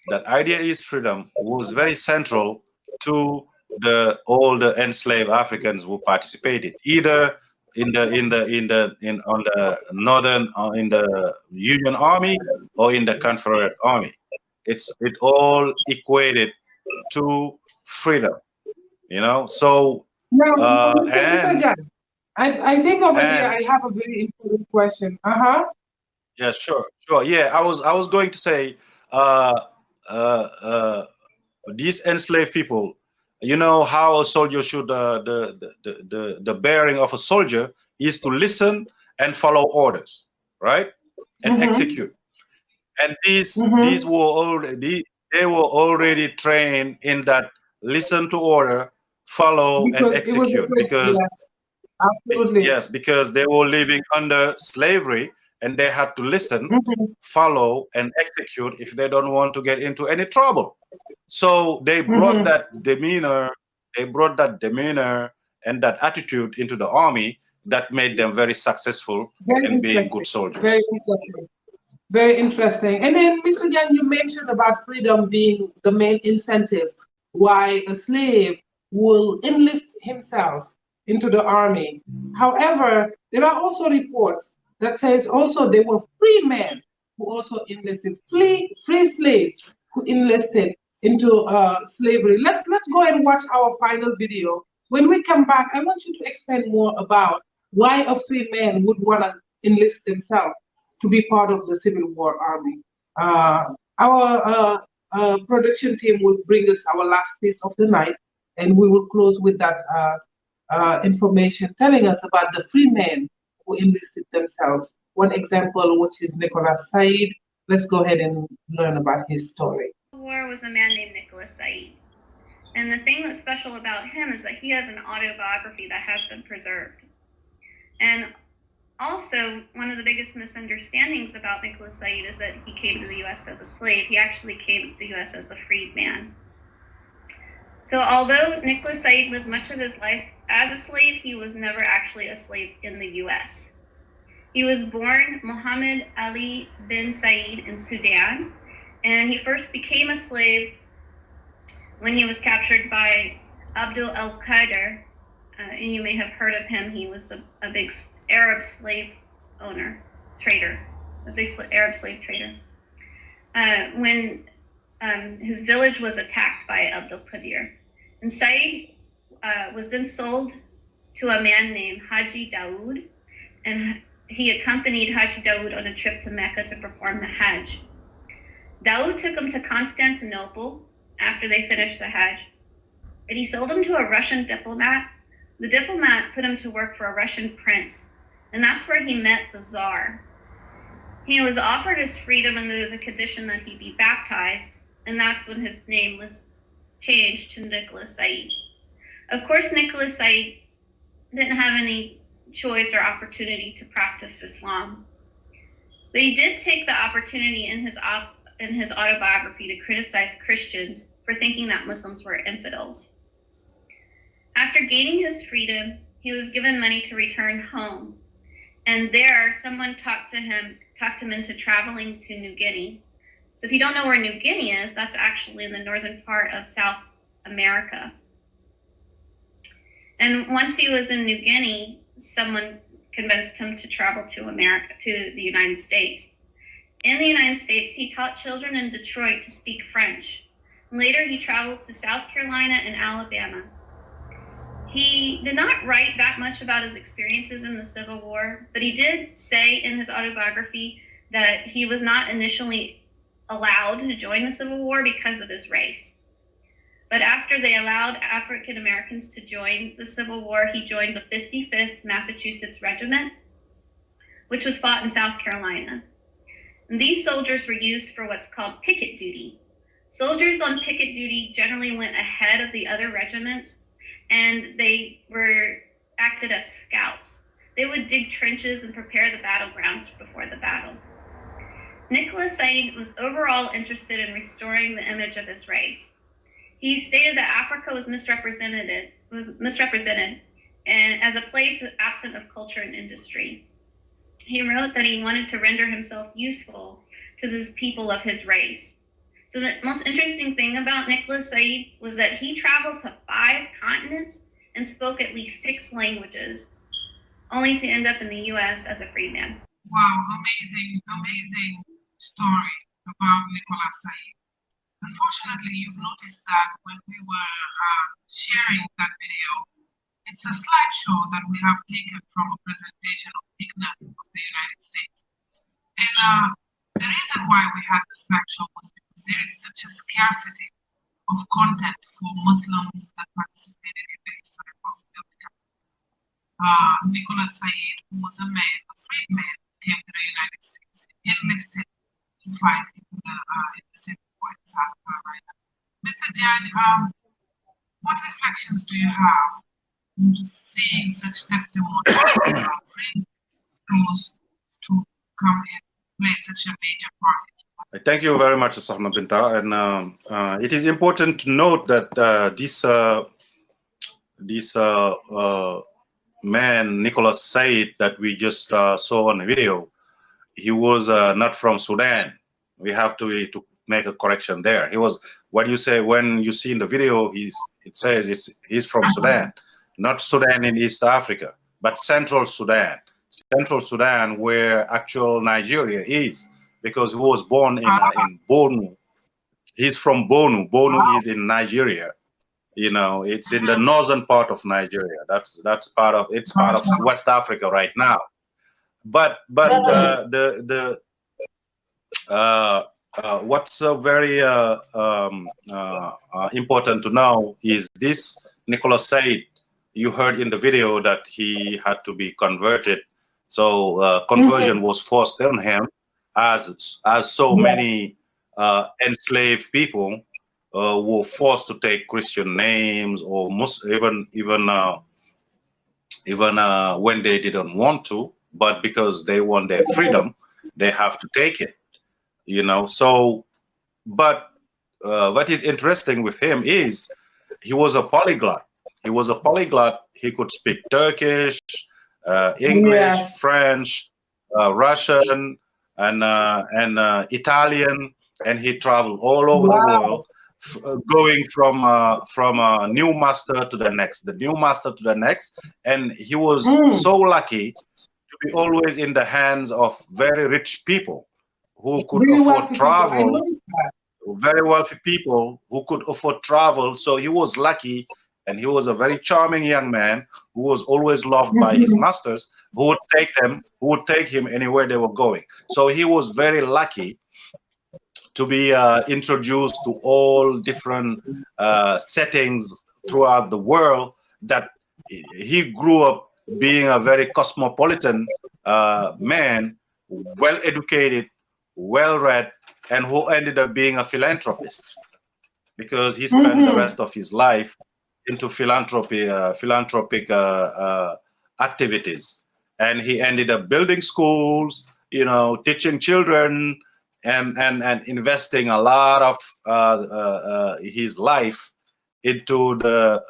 Speaker 3: that idea is freedom, was very central to all the enslaved Africans who participated, either on the northern, in the Union Army or in the Confederate Army. It all equated to freedom, you know. So
Speaker 2: now, Mr. Jan, I think over here I have a very important question.
Speaker 3: Yeah, sure. Yeah, I was going to say, these enslaved people, you know how a soldier should, the bearing of a soldier is to listen and follow orders, right? And execute. And these were already trained in that listen to order, follow and execute, because because they were living under slavery, and they had to listen, follow and execute if they don't want to get into any trouble. So they brought that demeanor, and that attitude into the army that made them very successful in being good soldiers.
Speaker 2: Very interesting. Very interesting. And then, Mr. Jan, you mentioned about freedom being the main incentive why a slave will enlist himself into the army. However, there are also reports that says also there were free men who also enlisted, free slaves who enlisted into slavery. Let's go and watch our final video. When we come back, I want you to explain more about why a free man would want to enlist themselves to be part of the Civil War Army. Our production team will bring us our last piece of the night, and we will close with that information telling us about the free men who enlisted themselves. One example, which is Nicholas Said. Let's go ahead and learn about his story.
Speaker 10: War was a man named Nicholas Said. And the thing that's special about him is that he has an autobiography that has been preserved. And also, one of the biggest misunderstandings about Nicholas Said is that he came to the U.S. as a slave. He actually came to the U.S. as a freed man. So although Nicholas Said lived much of his life as a slave, he was never actually a slave in the U.S. He was born Muhammad Ali bin Said in Sudan, and he first became a slave when he was captured by Abdul al-Qadir, and you may have heard of him. He was a big Arab slave owner, trader, a big Arab slave trader. When his village was attacked by Abdul Qadir. And Said was then sold to a man named Haji Dawood, and he accompanied Haji Dawood on a trip to Mecca to perform the Hajj. Dawood took him to Constantinople after they finished the Hajj, and he sold him to a Russian diplomat. The diplomat put him to work for a Russian prince, and that's where he met the Tsar. He was offered his freedom under the condition that he be baptized, and that's when his name was changed to Nicholas Said. Of course, Nicholas Said didn't have any choice or opportunity to practice Islam, but he did take the opportunity in his autobiography to criticize Christians for thinking that Muslims were infidels. After gaining his freedom, he was given money to return home, and there someone talked him into traveling to New Guinea. So if you don't know where New Guinea is, that's actually in the northern part of South America. And once he was in New Guinea, someone convinced him to travel to the United States. In the United States, he taught children in Detroit to speak French. Later, he traveled to South Carolina and Alabama. He did not write that much about his experiences in the Civil War, but he did say in his autobiography that he was not initially allowed to join the Civil War because of his race. But after they allowed African Americans to join the Civil War, he joined the 55th Massachusetts Regiment, which was fought in South Carolina. And these soldiers were used for what's called picket duty. Soldiers on picket duty generally went ahead of the other regiments, and they acted as scouts. They would dig trenches and prepare the battlegrounds before the battle. Nicholas Said was overall interested in restoring the image of his race. He stated that Africa was misrepresented and as a place absent of culture and industry. He wrote that he wanted to render himself useful to the people of his race. So the most interesting thing about Nicholas Said was that he traveled to 5 continents and spoke at least 6 languages, only to end up in the US as a free man.
Speaker 2: Wow, amazing story about Nicholas Said. Unfortunately, you've noticed that when we were sharing that video, it's a slideshow that we have taken from a presentation of IGNA of the United States. And the reason why we had the slideshow was because there is such a scarcity of content for Muslims that participated in the history of the country. Nicholas Said, who was a freed man, came to the United States. He enlisted to fight in the Civil War in South Carolina. Mr. Jan, what reflections do you have into seeing such testimony about freedom those to come and play such a major part?
Speaker 3: Thank you very much, Sokhna Bineta. And it is important to note that this man, Nicholas Said, that we just saw on the video, he was not from Sudan. We have to make a correction there. He was, what you say when you see in the video, it says he's from Sudan, not Sudan in East Africa, but Central Sudan. Central Sudan, where actual Nigeria is, because he was born in Borno. He's from Borno. Borno is in Nigeria. You know, it's in the northern part of Nigeria. That's part of West Africa right now. But what's very important to know is this Nicholas Said. You heard in the video that he had to be converted. So conversion was forced on him, as so many enslaved people were forced to take Christian names, or even when they didn't want to, but because they want their freedom, they have to take it. You know. So, but what is interesting with him is he was a polyglot. He was a polyglot. He could speak Turkish, English, French, Russian, and Italian, and he traveled all over the world, going from a new master to the next, and he was so lucky to be always in the hands of very rich people who could
Speaker 2: Really
Speaker 3: afford
Speaker 2: wealthy people. I
Speaker 3: travel.
Speaker 2: noticed that.
Speaker 3: Very wealthy people who could afford travel. So he was lucky, and he was a very charming young man who was always loved by his masters, who would take him anywhere they were going. So he was very lucky to be introduced to all different settings throughout the world, that he grew up being a very cosmopolitan man, well educated, well read, and who ended up being a philanthropist, because he spent the rest of his life into philanthropic activities. And he ended up building schools, you know, teaching children, and investing a lot of his life into the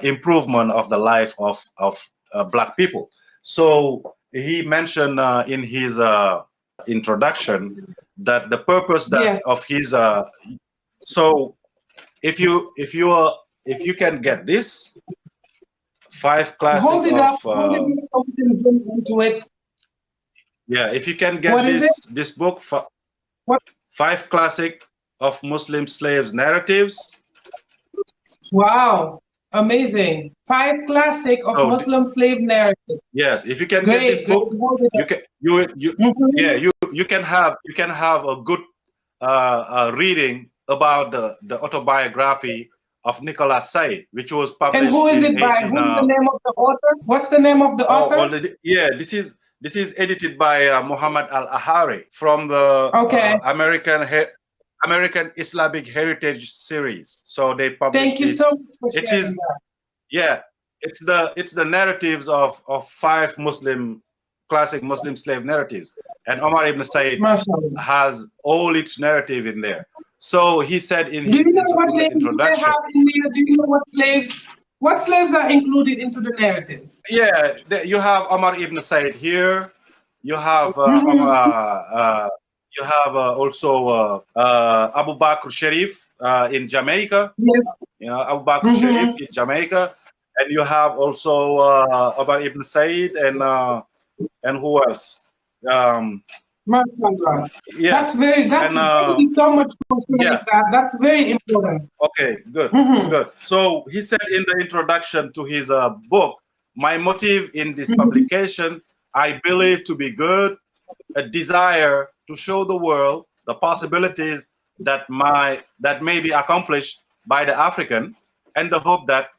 Speaker 3: improvement of the life of Black people. So he mentioned in his introduction that the purpose that of his so if you can get this 5 classic
Speaker 2: Hold it
Speaker 3: of
Speaker 2: up. Hold it up so we can zoom into it.
Speaker 3: yeah, if you can get this book, 5 classic of Muslim slaves narratives.
Speaker 2: Wow, amazing! 5 classic of Muslim slave narratives.
Speaker 3: Yes, if you can get this book, you can have a good reading about the autobiography of Nicholas Said, which was published.
Speaker 2: And who is it by? What's the name of the author? What's the name of the author?
Speaker 3: This is edited by Muhammad Al-Ahari from the American Islamic Heritage Series. So they published.
Speaker 2: Thank you so much for sharing that.
Speaker 3: Yeah, it's the narratives of 5 classic Muslim slave narratives, and Omar ibn Said has all its narrative in there. So he said in his introduction.
Speaker 2: Do you know what slaves are included into the narratives?
Speaker 3: Yeah, you have Omar ibn Said here. You have also Abu Bakr Sharif in Jamaica.
Speaker 2: Yes.
Speaker 3: You know, Abu Bakr Sharif in Jamaica, and you have also Omar ibn Said and who else?
Speaker 2: Yes. Thank you so much for sharing that. That's very important.
Speaker 3: Okay, good, good. So he said in the introduction to his book, my motive in this publication, I believe to be good, a desire to show the world the possibilities that may be accomplished by the African, and the hope that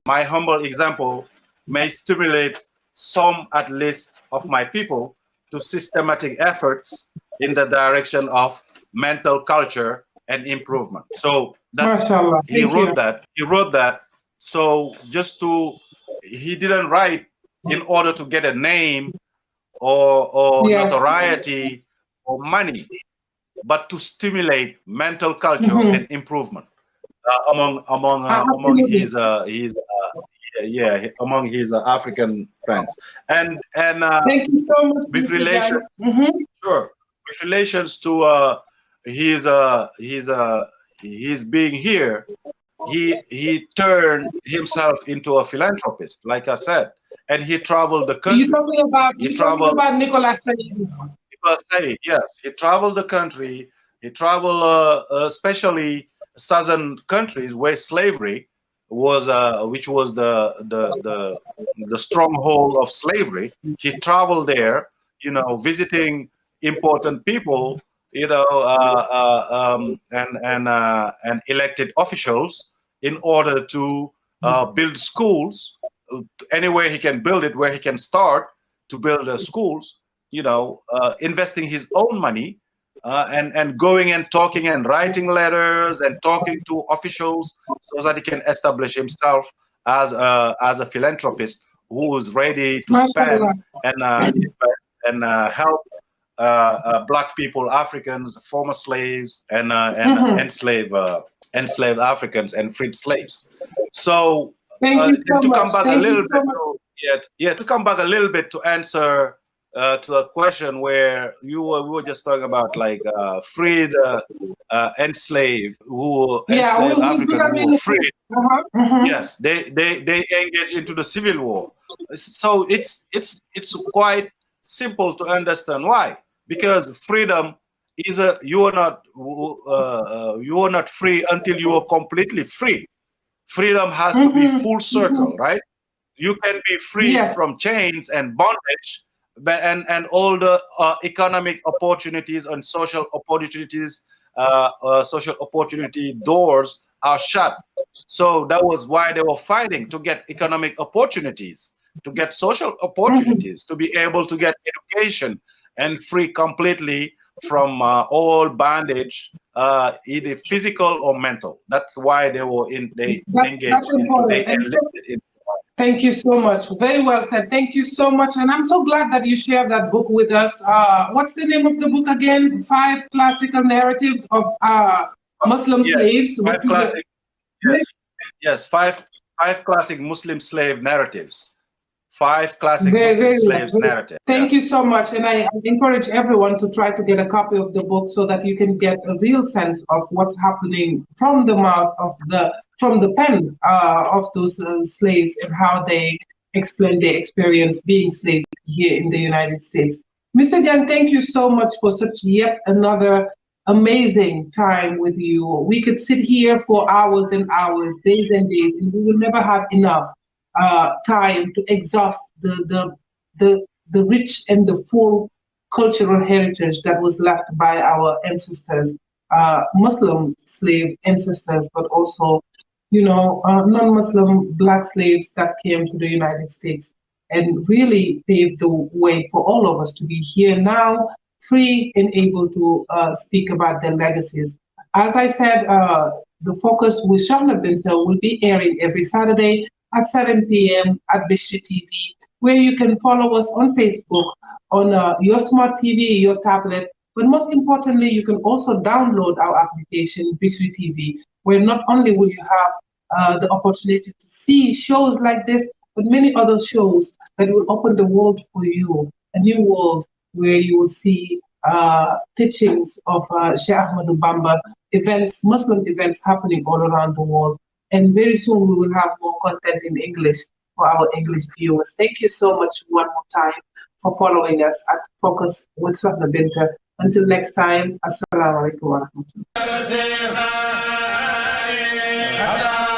Speaker 3: my humble example may stimulate some at least of my people to systematic efforts in the direction of mental culture and improvement. So that's he wrote that. So he didn't write in order to get a name or notoriety or money, but to stimulate mental culture and improvement among his African friends. And
Speaker 2: thank you so much.
Speaker 3: With relations, with relations to his being here, he turned himself into a philanthropist, like I said, and he traveled the country.
Speaker 2: You're talking about Nicholas Said.
Speaker 3: Nicholas Said, yes, he traveled the country. He traveled, especially southern countries where slavery was, which was the stronghold of slavery. He traveled there, you know, visiting important people, you know, and elected officials in order to build schools. Anywhere he can build it, where he can start to build schools, you know, investing his own money. And going and talking and writing letters and talking to officials so that he can establish himself as a philanthropist who is ready to spend and invest and help Black people, Africans, former slaves, and enslaved Africans and freed slaves. So to come back a little bit to answer to a question where we were just talking about like freed enslaved who enslaved Africans who were freed. Yes, they engage into the civil war. So it's quite simple to understand why. Because freedom is you are not free until you are completely free. Freedom has to be full circle, right? You can be free from chains and bondage, and all the economic opportunities and social opportunities, social opportunity doors are shut. So that was why they were fighting to get economic opportunities, to get social opportunities, to be able to get education and free completely from all bondage, either physical or mental. That's why they were engaged.
Speaker 2: Thank you so much. Very well said. Thank you so much. And I'm so glad that you shared that book with us. What's the name of the book again? 5 Classical Narratives of Muslim Slaves.
Speaker 3: 5 classic. Yes, 5 classic Muslim slave narratives. 5 classic Muslim slaves narratives.
Speaker 2: Thank you so much. And I encourage everyone to try to get a copy of the book so that you can get a real sense of what's happening from the mouth of from the pen of those slaves and how they explain their experience being slaves here in the United States. Mr. Jan, thank you so much for such yet another amazing time with you. We could sit here for hours and hours, days and days, and we will never have enough time to exhaust the rich and the full cultural heritage that was left by our ancestors, Muslim slave ancestors, but also, you know, non-Muslim Black slaves that came to the United States and really paved the way for all of us to be here now, free and able to speak about their legacies. As I said, the Focus with Sokhna Bineta will be airing every Saturday at 7 p.m. at Bichri TV, where you can follow us on Facebook, on your smart TV, your tablet, but most importantly, you can also download our application, Bichri TV, where not only will you have the opportunity to see shows like this, but many other shows that will open the world for you, a new world where you will see teachings of Sheikh Ahmadu Bamba, events, Muslim events happening all around the world. And very soon we will have more content in English for our English viewers. Thank you so much one more time for following us at Focus with Sokhna Bineta. Until next time, Assalamu alaikum wa rahmatullah.